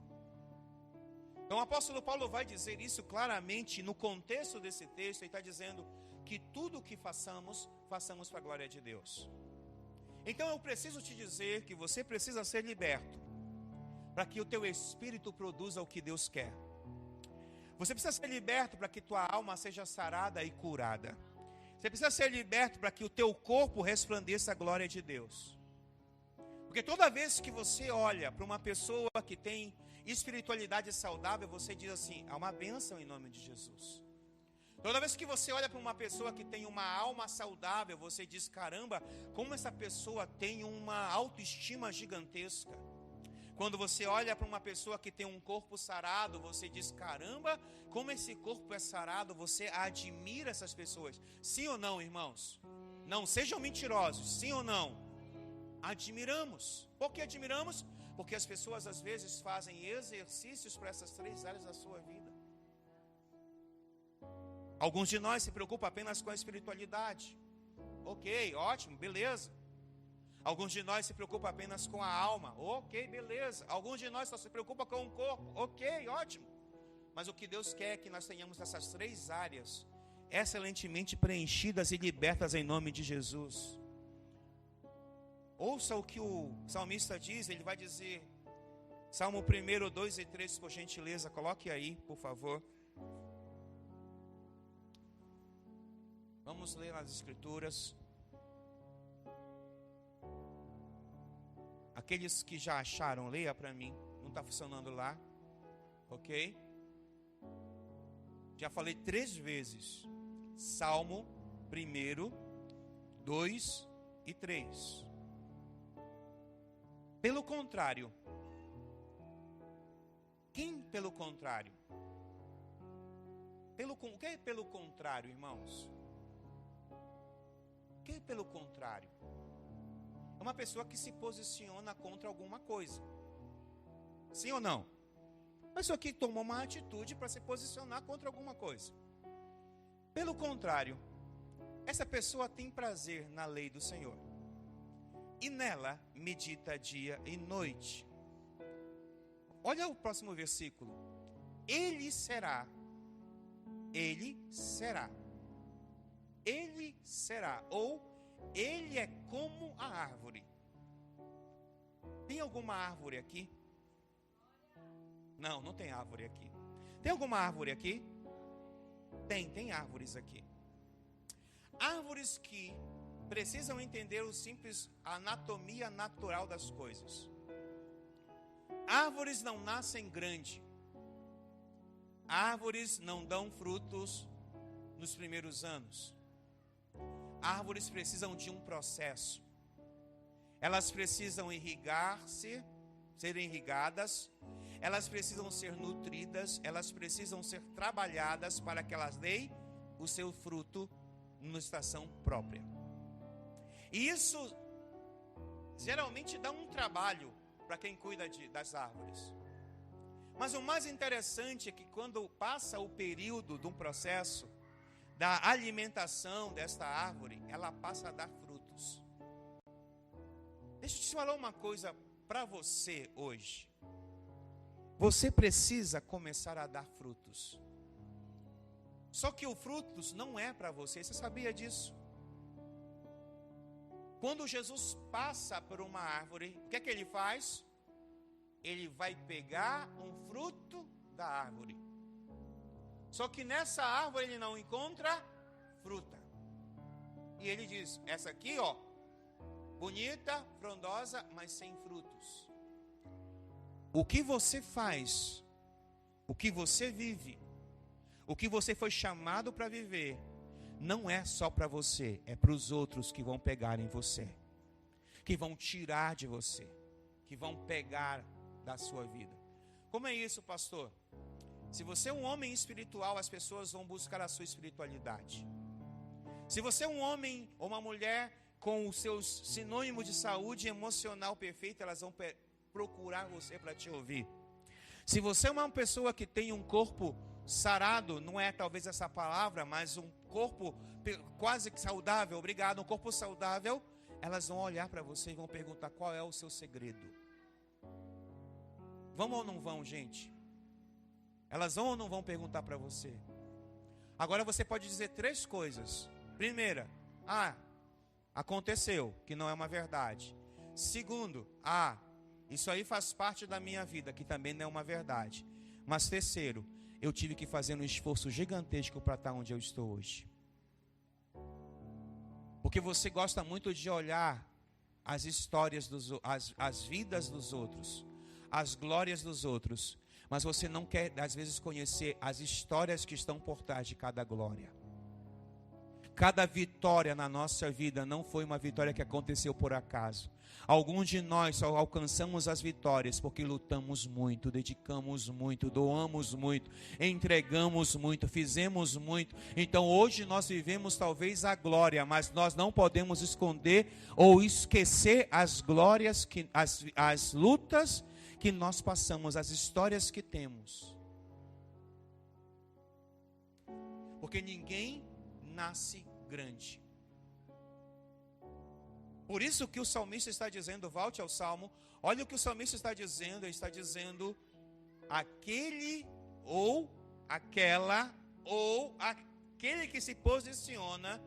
Então o apóstolo Paulo vai dizer isso claramente no contexto desse texto. Ele está dizendo que tudo o que façamos, façamos para a glória de Deus. Então eu preciso te dizer que você precisa ser liberto, para que o teu espírito produza o que Deus quer. Você precisa ser liberto para que tua alma seja sarada e curada. Você precisa ser liberto para que o teu corpo resplandeça a glória de Deus. Porque toda vez que você olha para uma pessoa que tem espiritualidade saudável, você diz assim: há uma bênção em nome de Jesus. Toda vez que você olha para uma pessoa que tem uma alma saudável, você diz: caramba, como essa pessoa tem uma autoestima gigantesca. Quando você olha para uma pessoa que tem um corpo sarado, você diz: caramba, como esse corpo é sarado. Você admira essas pessoas. Sim ou não, irmãos? Não sejam mentirosos, sim ou não? Admiramos. Por que admiramos? Porque as pessoas às vezes fazem exercícios para essas três áreas da sua vida. Alguns de nós se preocupam apenas com a espiritualidade. Ok, ótimo, beleza. Alguns de nós se preocupam apenas com a alma. Ok, beleza. Alguns de nós só se preocupam com o corpo. Ok, ótimo. Mas o que Deus quer é que nós tenhamos essas três áreas excelentemente preenchidas e libertas em nome de Jesus. Ouça o que o salmista diz. Ele vai dizer, Salmo 1, 2 e 3, por gentileza, coloque aí, por favor. Vamos ler nas escrituras. Aqueles que já acharam, leia para mim. Não está funcionando lá. Ok? Já falei 3 vezes. Salmo 1, 2 e 3. Pelo contrário. Quem pelo contrário? O que é pelo contrário, irmãos? O que é pelo contrário? É uma pessoa que se posiciona contra alguma coisa. Sim ou não? pessoa que tomou uma atitude para se posicionar contra alguma coisa. Pelo contrário, essa pessoa tem prazer na lei do Senhor, e nela medita dia e noite. Olha o próximo versículo. Ele será, ou ele é como a árvore. Tem alguma árvore aqui? Não tem árvore aqui. Tem alguma árvore aqui? Tem árvores aqui. Árvores que precisam entender o simples anatomia natural das coisas. Árvores não nascem grande. Árvores não dão frutos nos primeiros anos. Árvores precisam de um processo. Elas precisam irrigar-se, serem irrigadas. Elas precisam ser nutridas. Elas precisam ser trabalhadas para que elas deem o seu fruto numa estação própria. E isso geralmente dá um trabalho para quem cuida das árvores. Mas o mais interessante é que quando passa o período de um processo da alimentação desta árvore, ela passa a dar frutos. Deixa eu te falar uma coisa para você hoje. Você precisa começar a dar frutos. Só que o frutos não é para você, você sabia disso? Quando Jesus passa por uma árvore, o que é que ele faz? Ele vai pegar um fruto da árvore. Só que nessa árvore ele não encontra fruta. E ele diz, essa aqui, ó, bonita, frondosa, mas sem frutos. O que você faz, o que você vive, o que você foi chamado para viver, não é só para você, é para os outros que vão pegar em você, que vão tirar de você, que vão pegar da sua vida. Como é isso, pastor? Se você é um homem espiritual, as pessoas vão buscar a sua espiritualidade. Se você é um homem ou uma mulher com os seus sinônimos de saúde emocional perfeita, elas vão procurar você para te ouvir. Se você é uma pessoa que tem um corpo sarado, não é talvez essa palavra, mas um corpo quase que saudável, obrigado, um corpo saudável, elas vão olhar para você e vão perguntar qual é o seu segredo. Vão ou não vão, gente? Elas vão ou não vão perguntar para você? Agora você pode dizer 3 coisas. Primeira, aconteceu, que não é uma verdade. Segundo, isso aí faz parte da minha vida, que também não é uma verdade. Mas terceiro, eu tive que fazer um esforço gigantesco para estar onde eu estou hoje. Porque você gosta muito de olhar as histórias as vidas dos outros, as glórias dos outros, mas você não quer às vezes conhecer as histórias que estão por trás de cada glória. Cada vitória na nossa vida não foi uma vitória que aconteceu por acaso. Alguns de nós só alcançamos as vitórias porque lutamos muito, dedicamos muito, doamos muito, entregamos muito, fizemos muito. Então hoje nós vivemos talvez a glória, mas nós não podemos esconder ou esquecer as glórias, as lutas que nós passamos, as histórias que temos. Porque ninguém nasce grande. Por isso que o salmista está dizendo, volte ao Salmo, olha o que o salmista está dizendo, ele está dizendo, aquele ou aquela, ou aquele que se posiciona,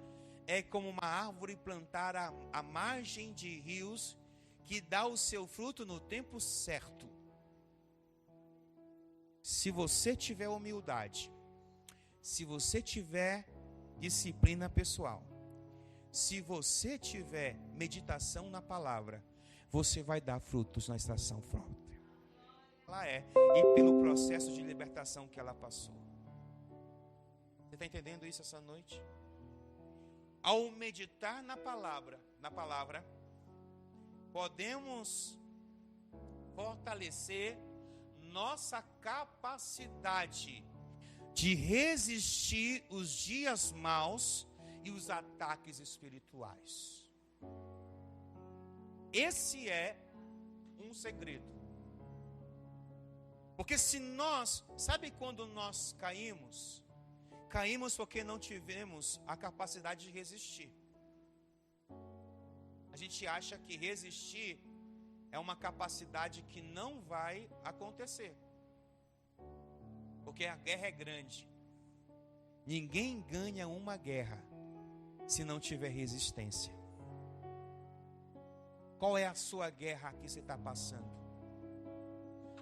é como uma árvore plantada à margem de rios, que dá o seu fruto no tempo certo. Se você tiver humildade, se você tiver disciplina pessoal, se você tiver meditação na palavra, você vai dar frutos na estação própria. Ela e pelo processo de libertação que ela passou. Você está entendendo isso essa noite? Ao meditar na palavra, podemos fortalecer nossa capacidade de resistir os dias maus e os ataques espirituais. Esse é um segredo. Porque se nós, sabe quando nós caímos? Caímos porque não tivemos a capacidade de resistir. A gente acha que resistir é uma capacidade que não vai acontecer. Porque a guerra é grande. Ninguém ganha uma guerra se não tiver resistência. Qual é a sua guerra que você está passando?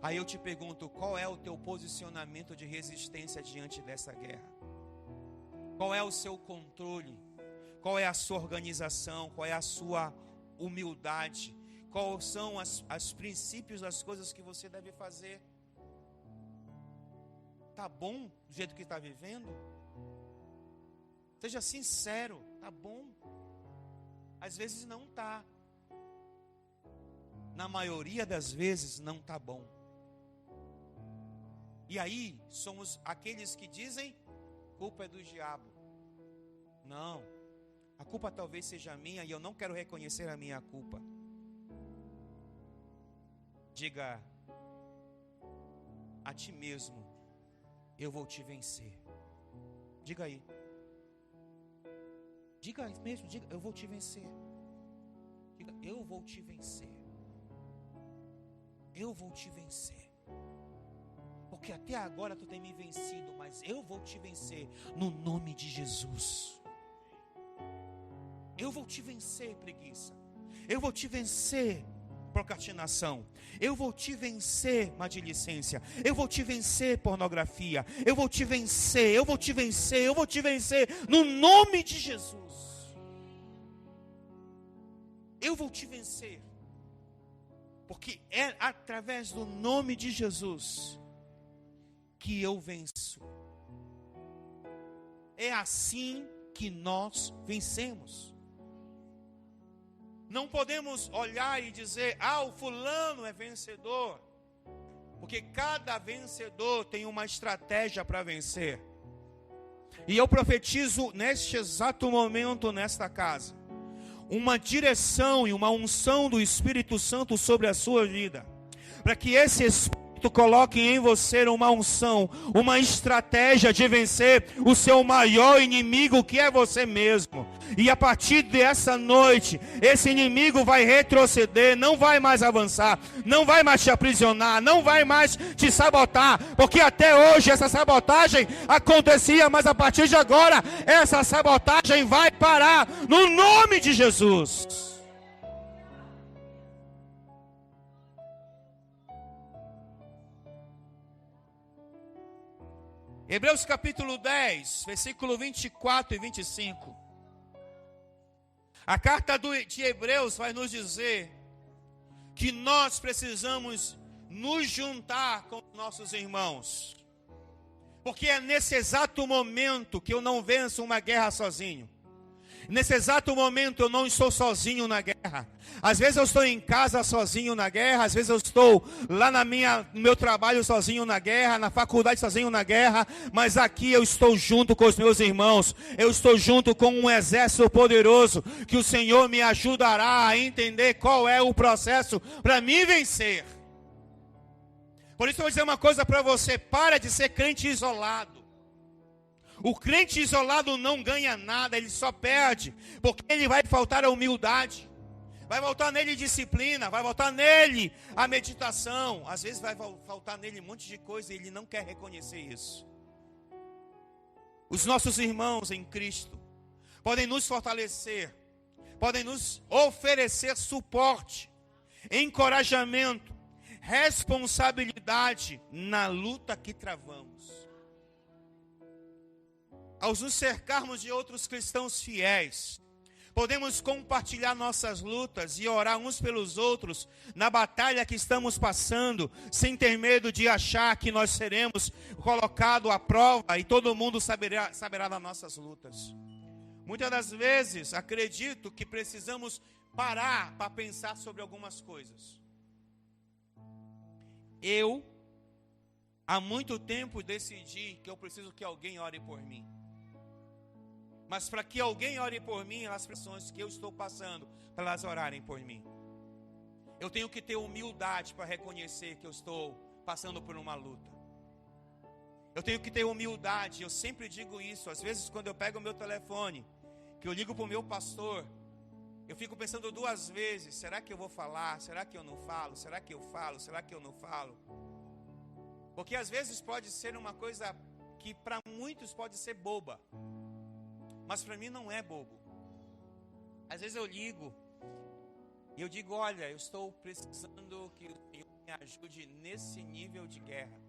Aí eu te pergunto, qual é o teu posicionamento de resistência diante dessa guerra? Qual é o seu controle? Qual é a sua organização? Qual é a sua humildade? Quais são os princípios das coisas que você deve fazer? Tá bom do jeito que está vivendo? Seja sincero, tá bom? Às vezes não tá. Na maioria das vezes não tá bom. E aí somos aqueles que dizem, culpa é do diabo. Não, a culpa talvez seja minha e eu não quero reconhecer a minha culpa. Diga a ti mesmo, eu vou te vencer. Diga aí. Diga mesmo, diga, eu vou te vencer. Diga, eu vou te vencer. Eu vou te vencer. Porque até agora tu tem me vencido, mas eu vou te vencer no nome de Jesus. Eu vou te vencer, preguiça. Eu vou te vencer, procrastinação. Eu vou te vencer, maledicência. Eu vou te vencer, pornografia. Eu vou te vencer, eu vou te vencer, eu vou te vencer no nome de Jesus. Eu vou te vencer. Porque é através do nome de Jesus que eu venço. É assim que nós vencemos. Não podemos olhar e dizer, o fulano é vencedor. Porque cada vencedor tem uma estratégia para vencer. E eu profetizo neste exato momento nesta casa, uma direção e uma unção do Espírito Santo sobre a sua vida. Para que esse Espírito coloque em você uma unção, uma estratégia de vencer o seu maior inimigo, que é você mesmo. E a partir dessa noite, esse inimigo vai retroceder, não vai mais avançar, não vai mais te aprisionar, não vai mais te sabotar, porque até hoje essa sabotagem acontecia, mas a partir de agora, essa sabotagem vai parar, no nome de Jesus. Hebreus capítulo 10, versículo 24 e 25. A carta de Hebreus vai nos dizer que nós precisamos nos juntar com nossos irmãos. Porque é nesse exato momento que eu não venço uma guerra sozinho. Nesse exato momento eu não estou sozinho na guerra. Às vezes eu estou em casa sozinho na guerra. Às vezes eu estou lá no meu trabalho sozinho na guerra. Na faculdade sozinho na guerra. Mas aqui eu estou junto com os meus irmãos. Eu estou junto com um exército poderoso. Que o Senhor me ajudará a entender qual é o processo para me vencer. Por isso eu vou dizer uma coisa para você. Para de ser crente isolado. O crente isolado não ganha nada, ele só perde, porque ele vai faltar a humildade, vai faltar nele disciplina, vai faltar nele a meditação, às vezes vai faltar nele um monte de coisa e ele não quer reconhecer isso. Os nossos irmãos em Cristo podem nos fortalecer, podem nos oferecer suporte, encorajamento, responsabilidade na luta que travamos. Ao nos cercarmos de outros cristãos fiéis, podemos compartilhar nossas lutas e orar uns pelos outros na batalha que estamos passando, sem ter medo de achar que nós seremos colocados à prova e todo mundo saberá das nossas lutas. Muitas das vezes acredito que precisamos parar para pensar sobre algumas coisas. Eu, há muito tempo, decidi que eu preciso que alguém ore por mim. Mas para que alguém ore por mim, as pressões que eu estou passando, para elas orarem por mim. Eu tenho que ter humildade para reconhecer que eu estou passando por uma luta. Eu tenho que ter humildade, eu sempre digo isso. Às vezes quando eu pego o meu telefone, que eu ligo para o meu pastor, eu fico pensando 2 vezes, será que eu vou falar? Será que eu não falo? Será que eu falo? Será que eu não falo? Porque às vezes pode ser uma coisa que para muitos pode ser boba, mas para mim não é bobo. Às vezes eu ligo e eu digo, olha, eu estou precisando que o Senhor me ajude nesse nível de guerra.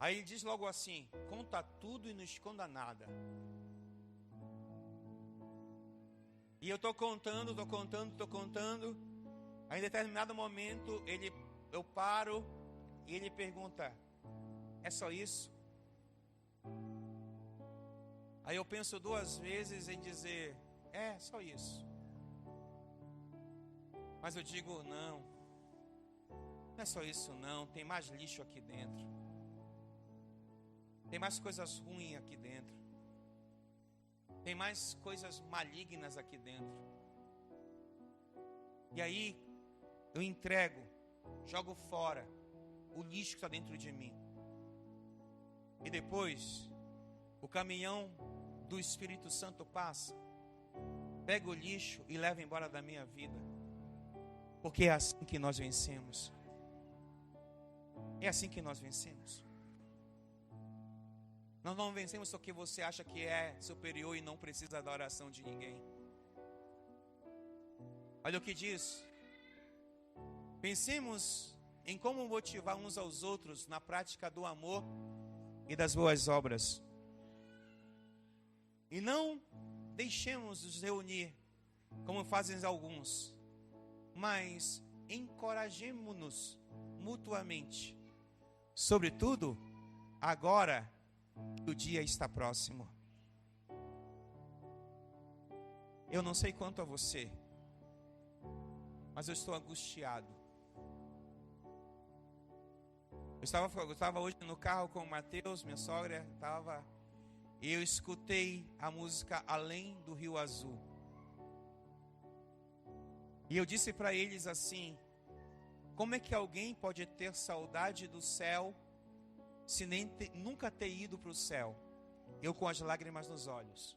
Aí ele diz logo assim, conta tudo e não esconda nada. E eu estou contando. Aí em determinado momento eu paro e ele pergunta, é só isso? Aí eu penso 2 vezes em dizer, é só isso. Mas eu digo, não é só isso não, tem mais lixo aqui dentro. Tem mais coisas ruins aqui dentro. Tem mais coisas malignas aqui dentro. E aí, eu entrego, jogo fora o lixo que está dentro de mim. E depois, o caminhão do Espírito Santo passa, pega o lixo e leva embora da minha vida. Porque é assim que nós vencemos. É assim que nós vencemos. Nós não vencemos porque você acha que é superior e não precisa da oração de ninguém. Olha o que diz. Pensemos em como motivar uns aos outros na prática do amor e das boas obras. E não deixemos nos reunir, como fazem alguns, mas encorajemo-nos mutuamente. Sobretudo, agora que o dia está próximo. Eu não sei quanto a você, mas eu estou angustiado. Eu estava hoje no carro com o Mateus, minha sogra estava, e eu escutei a música Além do Rio Azul. E eu disse para eles assim, como é que alguém pode ter saudade do céu se nunca ter ido para o céu? Eu com as lágrimas nos olhos.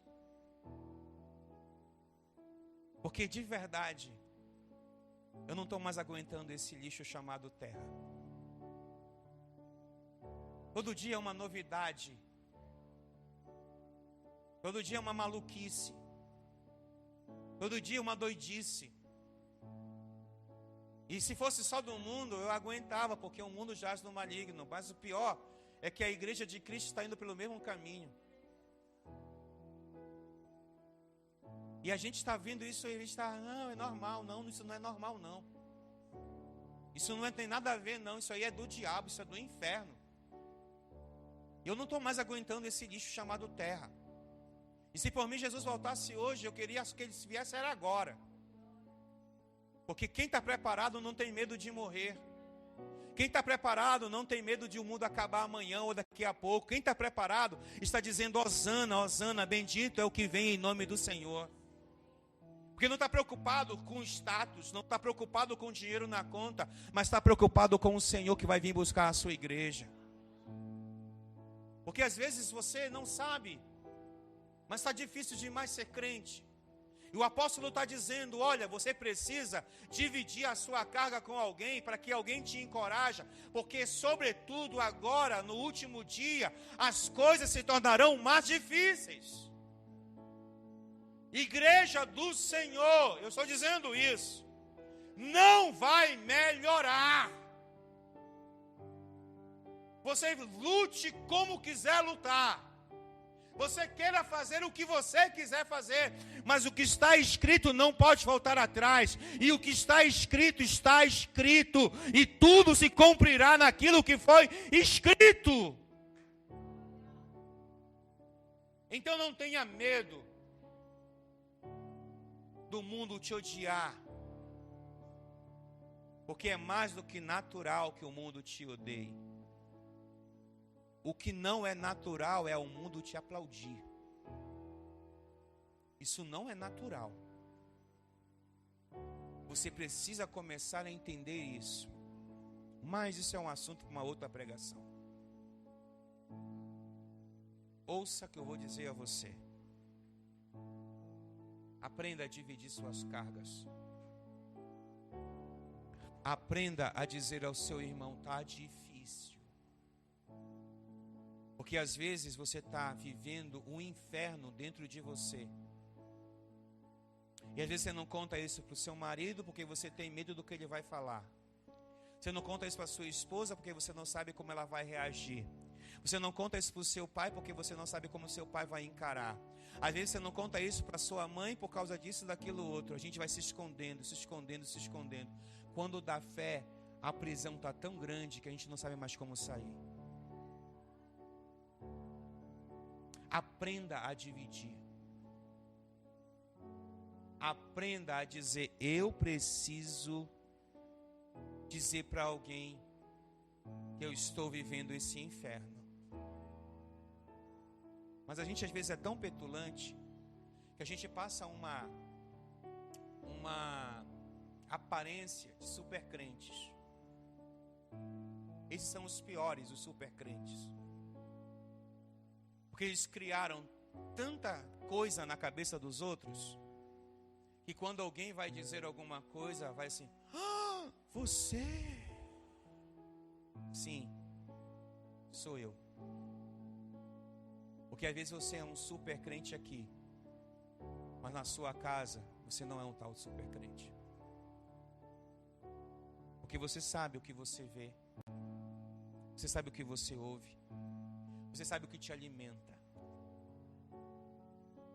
Porque de verdade, eu não estou mais aguentando esse lixo chamado terra. Todo dia é uma novidade. Todo dia é uma maluquice. Todo dia é uma doidice. E se fosse só do mundo, eu aguentava, porque o mundo jaz no maligno. Mas o pior é que a igreja de Cristo está indo pelo mesmo caminho. E a gente está vendo isso e a gente está, não, é normal, não, isso não é normal, não. Isso não tem nada a ver, não, isso aí é do diabo, isso é do inferno. Eu não estou mais aguentando esse lixo chamado terra. E se por mim Jesus voltasse hoje, eu queria que ele viesse era agora. Porque quem está preparado não tem medo de morrer. Quem está preparado não tem medo de o mundo acabar amanhã ou daqui a pouco. Quem está preparado está dizendo, Hosana, Hosana, bendito é o que vem em nome do Senhor. Porque não está preocupado com status, não está preocupado com dinheiro na conta, mas está preocupado com o Senhor que vai vir buscar a sua igreja. Porque às vezes você não sabe, mas está difícil demais ser crente. E o apóstolo está dizendo, olha, você precisa dividir a sua carga com alguém, para que alguém te encoraje, porque sobretudo agora, no último dia, as coisas se tornarão mais difíceis. Igreja do Senhor, eu estou dizendo isso, não vai melhorar. Você lute como quiser lutar. Você queira fazer o que você quiser fazer, mas o que está escrito não pode voltar atrás. E o que está escrito, e tudo se cumprirá naquilo que foi escrito. Então não tenha medo do mundo te odiar, porque é mais do que natural que o mundo te odeie. O que não é natural é o mundo te aplaudir. Isso não é natural. Você precisa começar a entender isso. Mas isso é um assunto para uma outra pregação. Ouça o que eu vou dizer a você. Aprenda a dividir suas cargas. Aprenda a dizer ao seu irmão, tá difícil. Porque às vezes você está vivendo um inferno dentro de você. E às vezes você não conta isso para o seu marido porque você tem medo do que ele vai falar. Você não conta isso para a sua esposa porque você não sabe como ela vai reagir. Você não conta isso para o seu pai porque você não sabe como o seu pai vai encarar. Às vezes você não conta isso para sua mãe por causa disso, daquilo outro. A gente vai se escondendo, se escondendo, se escondendo. Quando dá fé, a prisão está tão grande que a gente não sabe mais como sair. Aprenda a dividir. Aprenda a dizer, eu preciso dizer para alguém que eu estou vivendo esse inferno. Mas a gente às vezes é tão petulante que a gente passa uma aparência de super crentes. Esses são os piores, os super crentes. Porque eles criaram tanta coisa na cabeça dos outros que quando alguém vai dizer alguma coisa, vai assim, ah, você? Sim, sou eu. Porque às vezes você é um super crente aqui, mas na sua casa você não é um tal super crente. Porque você sabe o que você vê, você sabe o que você ouve, você sabe o que te alimenta.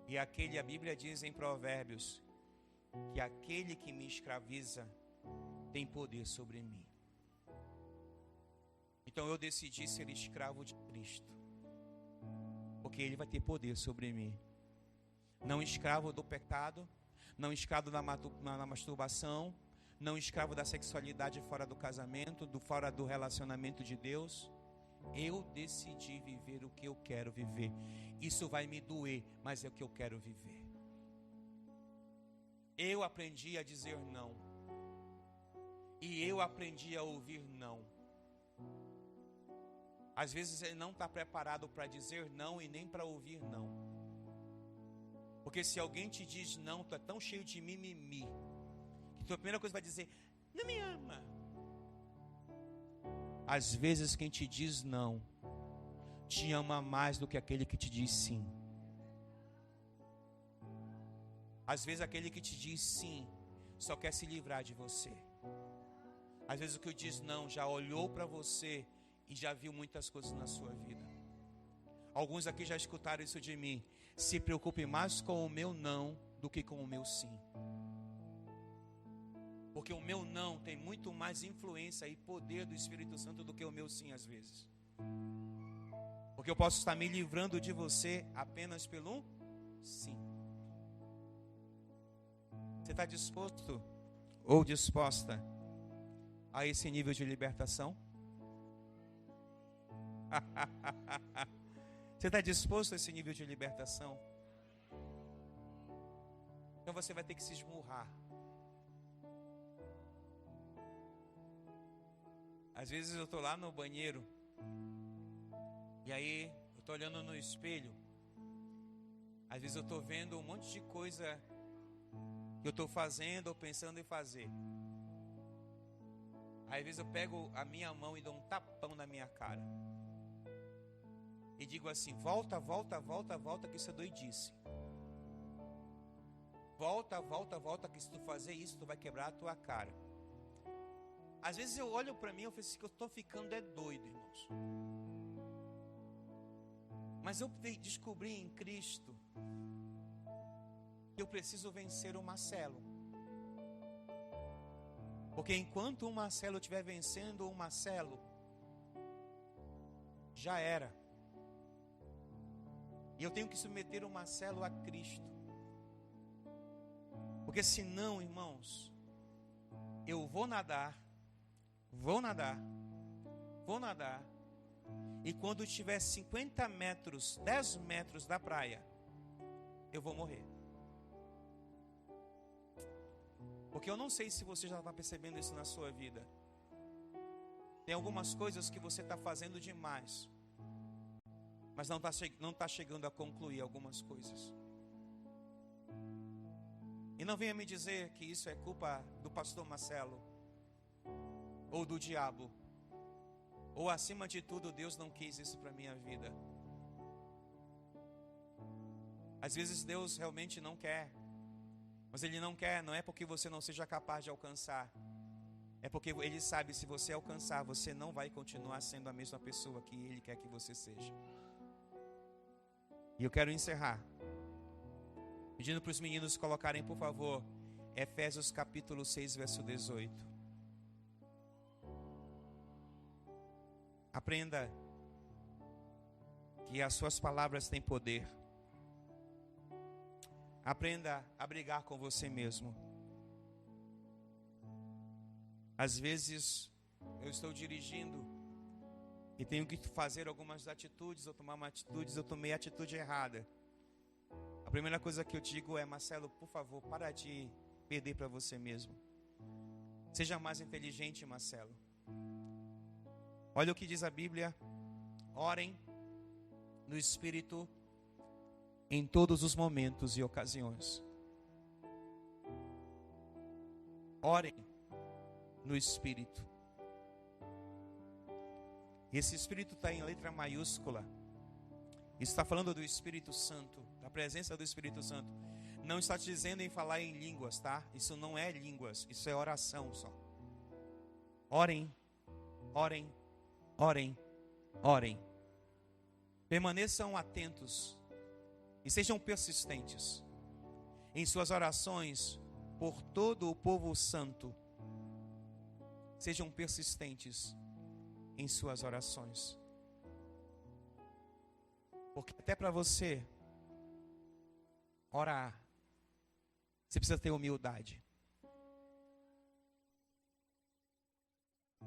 E a Bíblia diz em Provérbios que aquele que me escraviza tem poder sobre mim. Então eu decidi ser escravo de Cristo, porque Ele vai ter poder sobre mim. Não escravo do pecado, não escravo na masturbação, não escravo da sexualidade fora do casamento, fora do relacionamento de Deus. Eu decidi viver o que eu quero viver. Isso vai me doer, mas é o que eu quero viver. Eu aprendi a dizer não. E eu aprendi a ouvir não. Às vezes ele não está preparado para dizer não e nem para ouvir não. Porque se alguém te diz não, tu é tão cheio de mimimi, que a primeira coisa vai dizer, não me ama. Às vezes quem te diz não, te ama mais do que aquele que te diz sim. Às vezes aquele que te diz sim, só quer se livrar de você. Às vezes o que diz não, já olhou para você e já viu muitas coisas na sua vida. Alguns aqui já escutaram isso de mim. Se preocupe mais com o meu não do que com o meu sim. Porque o meu não tem muito mais influência e poder do Espírito Santo do que o meu sim às vezes. Porque eu posso estar me livrando de você apenas pelo sim. Você está disposto ou disposta a esse nível de libertação? Você está disposto a esse nível de libertação? Então você vai ter que se esmurrar. Às vezes eu estou lá no banheiro e aí eu estou olhando no espelho. Às vezes eu estou vendo um monte de coisa que eu estou fazendo ou pensando em fazer. Às vezes eu pego a minha mão e dou um tapão na minha cara. E digo assim, volta, volta, volta, volta, que isso é doidice. Volta, volta, volta, que se tu fazer isso, tu vai quebrar a tua cara. Às vezes eu olho para mim e eu falo assim, que eu estou ficando doido, irmãos. Mas eu descobri em Cristo que eu preciso vencer o Marcelo. Porque enquanto o Marcelo estiver vencendo o Marcelo, já era. E eu tenho que submeter o Marcelo a Cristo. Porque senão, irmãos, eu vou nadar. E quando estiver 50 metros, 10 metros da praia, eu vou morrer. Porque eu não sei se você já está percebendo isso na sua vida. Tem algumas coisas que você está fazendo demais, mas não está chegando a concluir algumas coisas. E não venha me dizer que isso é culpa do pastor Marcelo, ou do diabo, ou acima de tudo, Deus não quis isso para a minha vida. Às vezes Deus realmente não quer, mas Ele não quer, não é porque você não seja capaz de alcançar, é porque Ele sabe, se você alcançar, você não vai continuar sendo a mesma pessoa que Ele quer que você seja. E eu quero encerrar pedindo para os meninos colocarem, por favor, Efésios capítulo 6, verso 18. Aprenda que as suas palavras têm poder. Aprenda a brigar com você mesmo. Às vezes eu estou dirigindo e tenho que fazer algumas atitudes, ou tomar uma atitude, eu tomei a atitude errada. A primeira coisa que eu digo é: Marcelo, por favor, para de perder para você mesmo. Seja mais inteligente, Marcelo. Olha o que diz a Bíblia: orem no Espírito em todos os momentos e ocasiões. Orem no Espírito. Esse Espírito está em letra maiúscula. Isso está falando do Espírito Santo, da presença do Espírito Santo. Não está te dizendo em falar em línguas, tá? Isso não é línguas, isso é oração só. Orem, orem, orem, orem. Permaneçam atentos e sejam persistentes em suas orações por todo o povo santo. Sejam persistentes em suas orações. Porque até para você orar, você precisa ter humildade.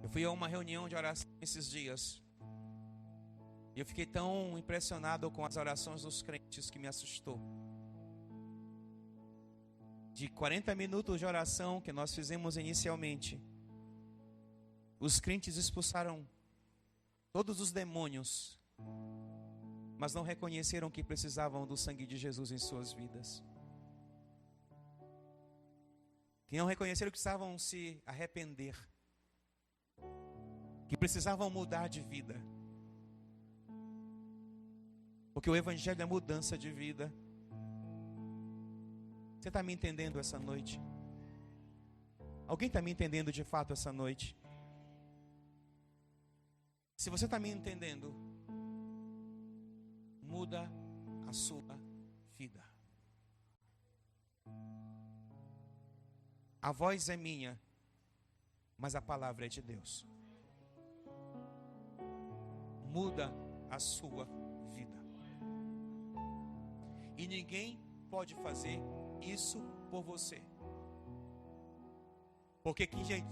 Eu fui a uma reunião de oração esses dias, e eu fiquei tão impressionado com as orações dos crentes que me assustou. De 40 minutos de oração que nós fizemos inicialmente, os crentes expulsaram todos os demônios, mas não reconheceram que precisavam do sangue de Jesus em suas vidas. Que não reconheceram que precisavam se arrepender, que precisavam mudar de vida. Porque o Evangelho é mudança de vida. Você está me entendendo essa noite? Alguém está me entendendo de fato essa noite? Se você está me entendendo, muda a sua vida. A voz é minha, mas a palavra é de Deus. Muda a sua vida. E ninguém pode fazer isso por você. Porque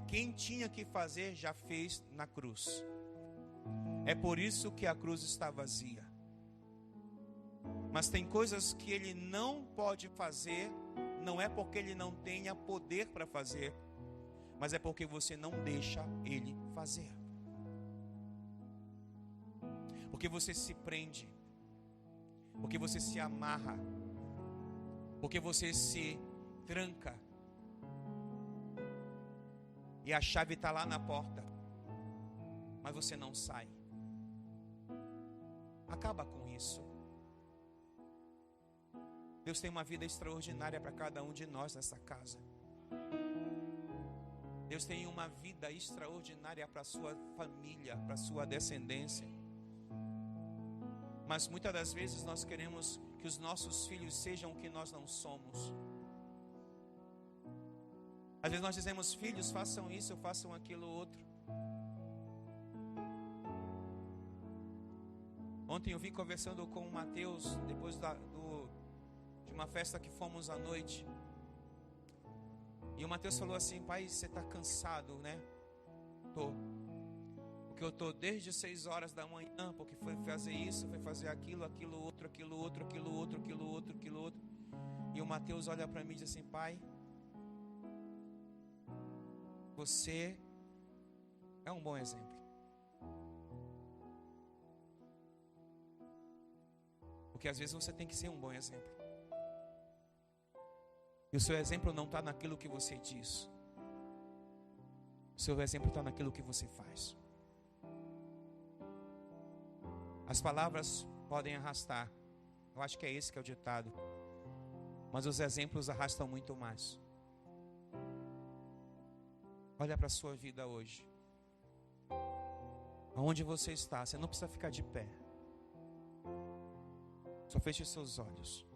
quem tinha que fazer já fez na cruz. É por isso que a cruz está vazia. Mas tem coisas que Ele não pode fazer, não é porque Ele não tenha poder para fazer, mas é porque você não deixa Ele fazer. Porque você se prende, porque você se amarra, porque você se tranca, e a chave está lá na porta, mas você não sai. Acaba com isso. Deus tem uma vida extraordinária para cada um de nós nessa casa. Deus tem uma vida extraordinária para a sua família, para a sua descendência. Mas muitas das vezes nós queremos que os nossos filhos sejam o que nós não somos. Às vezes nós dizemos: filhos, façam isso, façam aquilo outro. Ontem eu vim conversando com o Mateus, depois de uma festa que fomos à noite. E o Mateus falou assim: pai, você está cansado, né? Tô. Porque eu tô desde 6 horas da manhã, porque foi fazer isso, foi fazer aquilo, aquilo outro, aquilo outro, aquilo outro, aquilo outro, aquilo outro. E o Mateus olha para mim e diz assim: pai, você é um bom exemplo. Porque às vezes você tem que ser um bom exemplo. E o seu exemplo não está naquilo que você diz. O seu exemplo está naquilo que você faz. As palavras podem arrastar. Eu acho que é esse que é o ditado. Mas os exemplos arrastam muito mais. Olha para a sua vida hoje. Aonde você está, você não precisa ficar de pé. Só feche os seus olhos.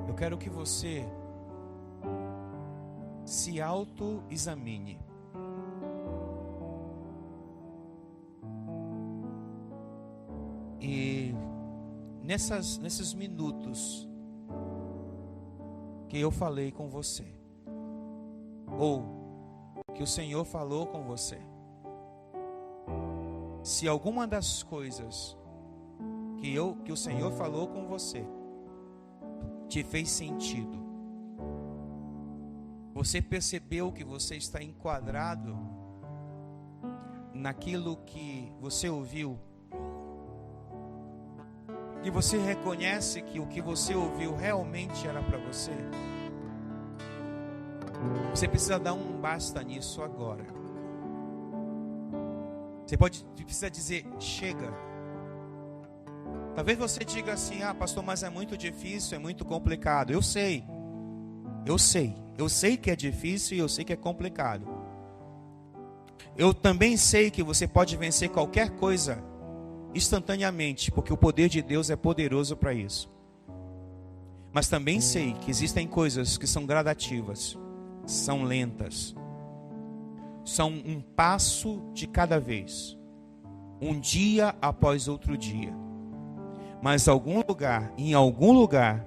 Eu quero que você se auto-examine. E nesses minutos que eu falei com você, ou que o Senhor falou com você, se alguma das coisas que o Senhor falou com você te fez sentido, você percebeu que você está enquadrado naquilo que você ouviu, e você reconhece que o que você ouviu realmente era para você, você precisa dar um basta nisso agora. Você precisa dizer, chega. Talvez você diga assim, pastor, mas é muito difícil, é muito complicado. Eu sei que é difícil e eu sei que é complicado. Eu também sei que você pode vencer qualquer coisa instantaneamente, porque o poder de Deus é poderoso para isso. Mas também sei que existem coisas que são gradativas, são lentas, são um passo de cada vez, um dia após outro dia. Mas em algum lugar,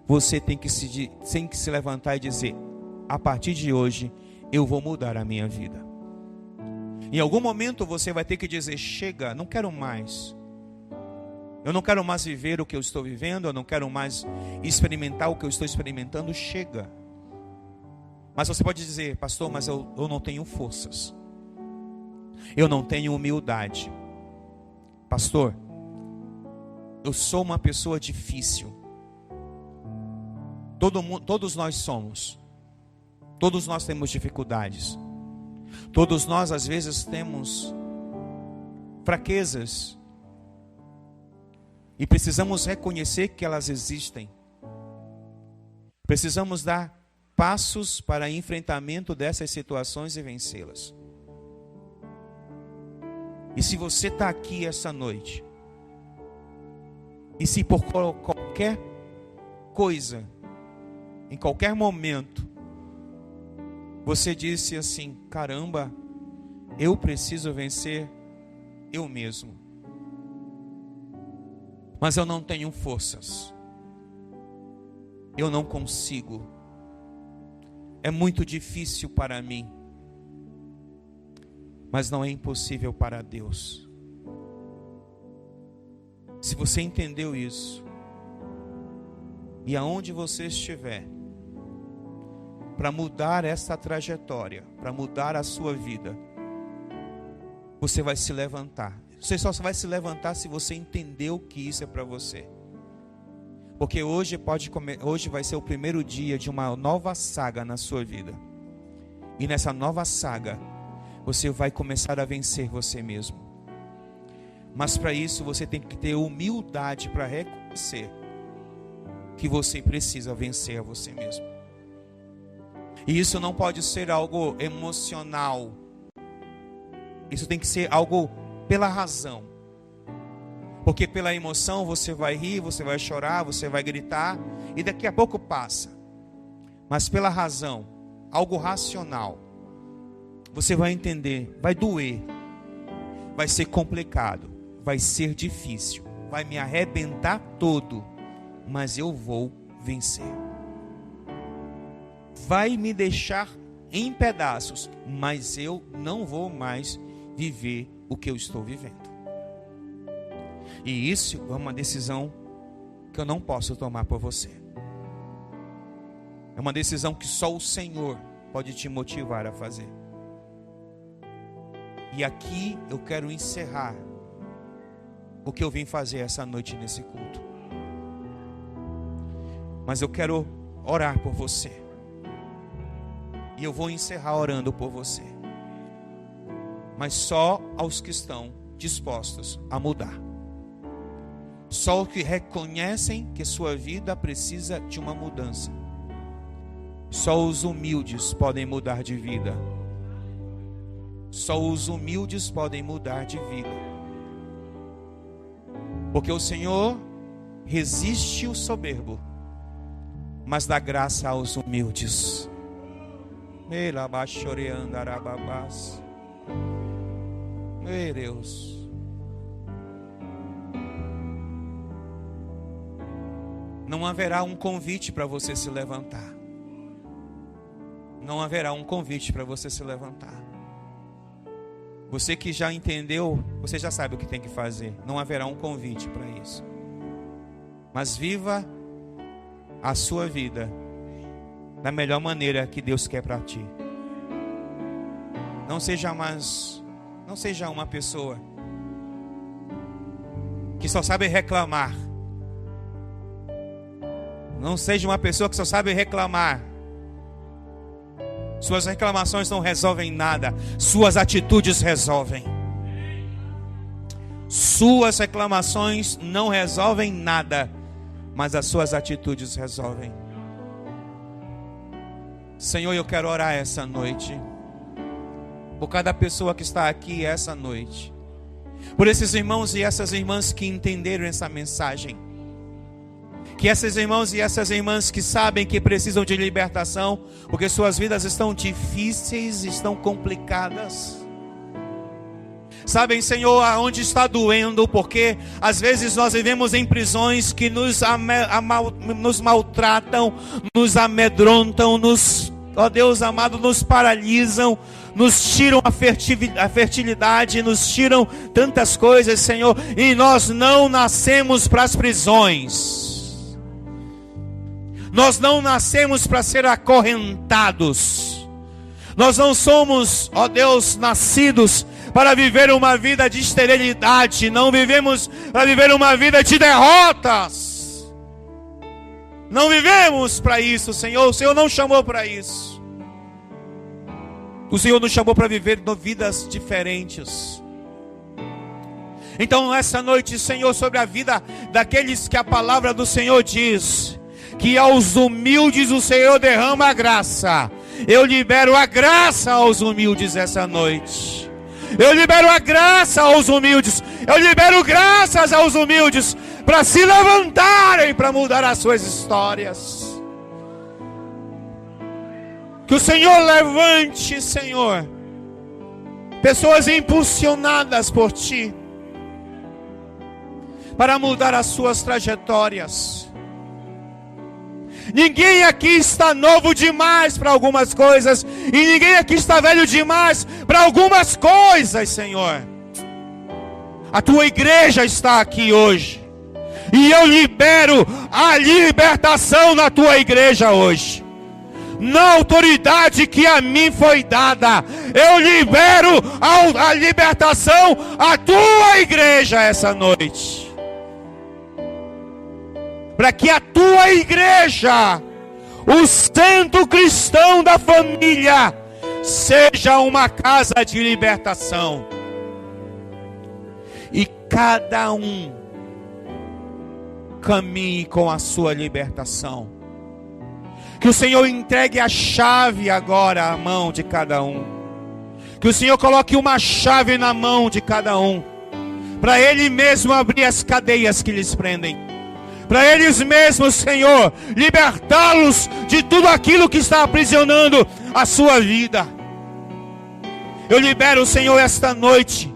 você tem que se levantar e dizer, a partir de hoje, eu vou mudar a minha vida. Em algum momento você vai ter que dizer, chega, não quero mais. Eu não quero mais viver o que eu estou vivendo, eu não quero mais experimentar o que eu estou experimentando, chega. Mas você pode dizer, pastor, mas eu não tenho forças. Eu não tenho humildade. Pastor, eu sou uma pessoa difícil. Todos nós somos. Todos nós temos dificuldades. Todos nós às vezes temos fraquezas. E precisamos reconhecer que elas existem. Precisamos dar passos para enfrentamento dessas situações e vencê-las. E se você está aqui essa noite, e se por qualquer coisa, em qualquer momento, você disse assim, caramba, eu preciso vencer eu mesmo. Mas eu não tenho forças. Eu não consigo. É muito difícil para mim. Mas não é impossível para Deus. Se você entendeu isso, e aonde você estiver, para mudar essa trajetória, para mudar a sua vida, você vai se levantar. Você só vai se levantar se você entendeu que isso é para você. Porque hoje vai ser o primeiro dia de uma nova saga na sua vida. E nessa nova saga, você vai começar a vencer você mesmo. Mas para isso você tem que ter humildade para reconhecer que você precisa vencer a você mesmo. E isso não pode ser algo emocional. Isso tem que ser algo pela razão. Porque pela emoção você vai rir, você vai chorar, você vai gritar e daqui a pouco passa. Mas pela razão, algo racional, você vai entender, vai doer, vai ser complicado, vai ser difícil, vai me arrebentar todo, mas eu vou vencer. Vai me deixar em pedaços, mas eu não vou mais viver o que eu estou vivendo. E isso é uma decisão que eu não posso tomar por você. É uma decisão que só o Senhor pode te motivar a fazer. E aqui eu quero encerrar o que eu vim fazer essa noite nesse culto. Mas eu quero orar por você. E eu vou encerrar orando por você. Mas só aos que estão dispostos a mudar. Só os que reconhecem que sua vida precisa de uma mudança. Só os humildes podem mudar de vida. Só os humildes podem mudar de vida. Porque o Senhor resiste o soberbo, mas dá graça aos humildes. Meu Deus. Não haverá um convite para você se levantar. Não haverá um convite para você se levantar. Você que já entendeu, você já sabe o que tem que fazer. Não haverá um convite para isso. Mas viva a sua vida da melhor maneira que Deus quer para ti. Não seja uma pessoa que só sabe reclamar. Não seja uma pessoa que só sabe reclamar. Suas reclamações não resolvem nada. Suas atitudes resolvem. Suas reclamações não resolvem nada, mas as suas atitudes resolvem. Senhor, eu quero orar essa noite por cada pessoa que está aqui essa noite, por esses irmãos e essas irmãs que entenderam essa mensagem, que esses irmãos e essas irmãs que sabem que precisam de libertação, porque suas vidas estão difíceis, estão complicadas. Sabem, Senhor, aonde está doendo, porque às vezes nós vivemos em prisões que nos maltratam, nos amedrontam, ó Deus amado, nos paralisam, nos tiram a fertilidade, nos tiram tantas coisas, Senhor, e nós não nascemos para as prisões. Nós não nascemos para ser acorrentados. Nós não somos, ó Deus, nascidos para viver uma vida de esterilidade. Não vivemos para viver uma vida de derrotas. Não vivemos para isso, Senhor. O Senhor não chamou para isso. O Senhor nos chamou para viver vidas diferentes. Então, essa noite, Senhor, sobre a vida daqueles que a palavra do Senhor diz que aos humildes o Senhor derrama a graça. Eu libero a graça aos humildes essa noite. Eu libero a graça aos humildes. Eu libero graças aos humildes para se levantarem, para mudar as suas histórias. Que o Senhor levante, Senhor, pessoas impulsionadas por Ti, para mudar as suas trajetórias. Ninguém aqui está novo demais para algumas coisas, e ninguém aqui está velho demais para algumas coisas, Senhor. A Tua igreja está aqui hoje, e eu libero a libertação na Tua igreja hoje. Na autoridade que a mim foi dada, eu libero a libertação à Tua igreja essa noite. Para que a Tua igreja, o Centro Cristão da Família, seja uma casa de libertação. E cada um caminhe com a sua libertação. Que o Senhor entregue a chave agora à mão de cada um. Que o Senhor coloque uma chave na mão de cada um, para Ele mesmo abrir as cadeias que lhes prendem. Para eles mesmos, Senhor, libertá-los de tudo aquilo que está aprisionando a sua vida. Eu libero, Senhor, esta noite.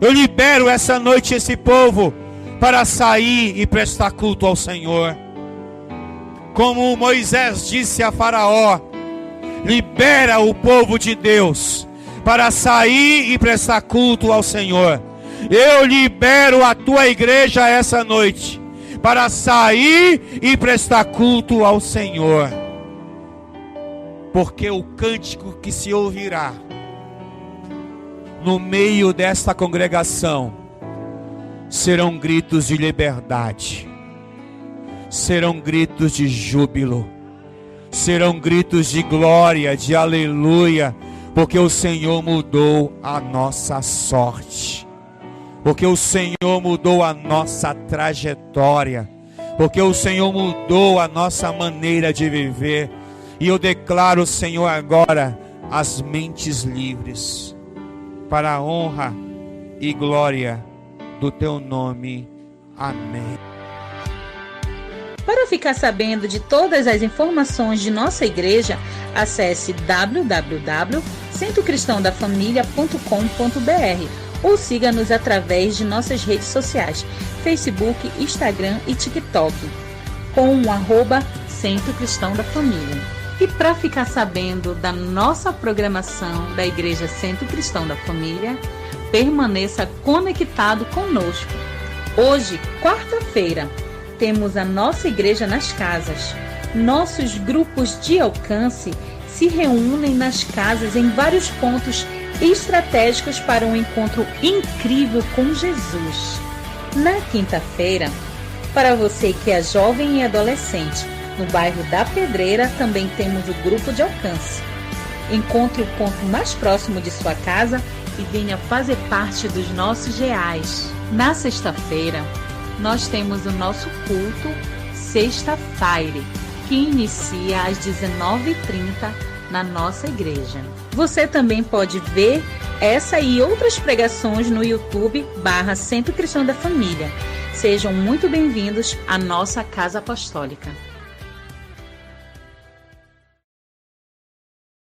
Eu libero essa noite esse povo para sair e prestar culto ao Senhor. Como Moisés disse a Faraó: libera o povo de Deus para sair e prestar culto ao Senhor. Eu libero a tua igreja essa noite para sair e prestar culto ao Senhor. Porque o cântico que se ouvirá no meio desta congregação serão gritos de liberdade, serão gritos de júbilo, serão gritos de glória, de aleluia, porque o Senhor mudou a nossa sorte, porque o Senhor mudou a nossa trajetória, porque o Senhor mudou a nossa maneira de viver. E eu declaro, Senhor, agora as mentes livres para a honra e glória do teu nome. Amém. Para ficar sabendo de todas as informações de nossa igreja, acesse www.centrocristãodafamilia.com.br ou siga-nos através de nossas redes sociais, Facebook, Instagram e TikTok, com o @Centro Cristão da Família. E para ficar sabendo da nossa programação da Igreja Centro Cristão da Família, permaneça conectado conosco. Hoje, quarta-feira, temos a nossa igreja nas casas. Nossos grupos de alcance se reúnem nas casas em vários pontos estratégicos para um encontro incrível com Jesus. Na quinta-feira, para você que é jovem e adolescente, no bairro da Pedreira também temos o grupo de alcance. Encontre o ponto mais próximo de sua casa e venha fazer parte dos nossos reais. Na sexta-feira, nós temos o nosso culto Sexta-feira, que inicia às 19h30 na nossa igreja. Você também pode ver essa e outras pregações no YouTube /Centro Cristão da Família. Sejam muito bem-vindos à nossa Casa Apostólica.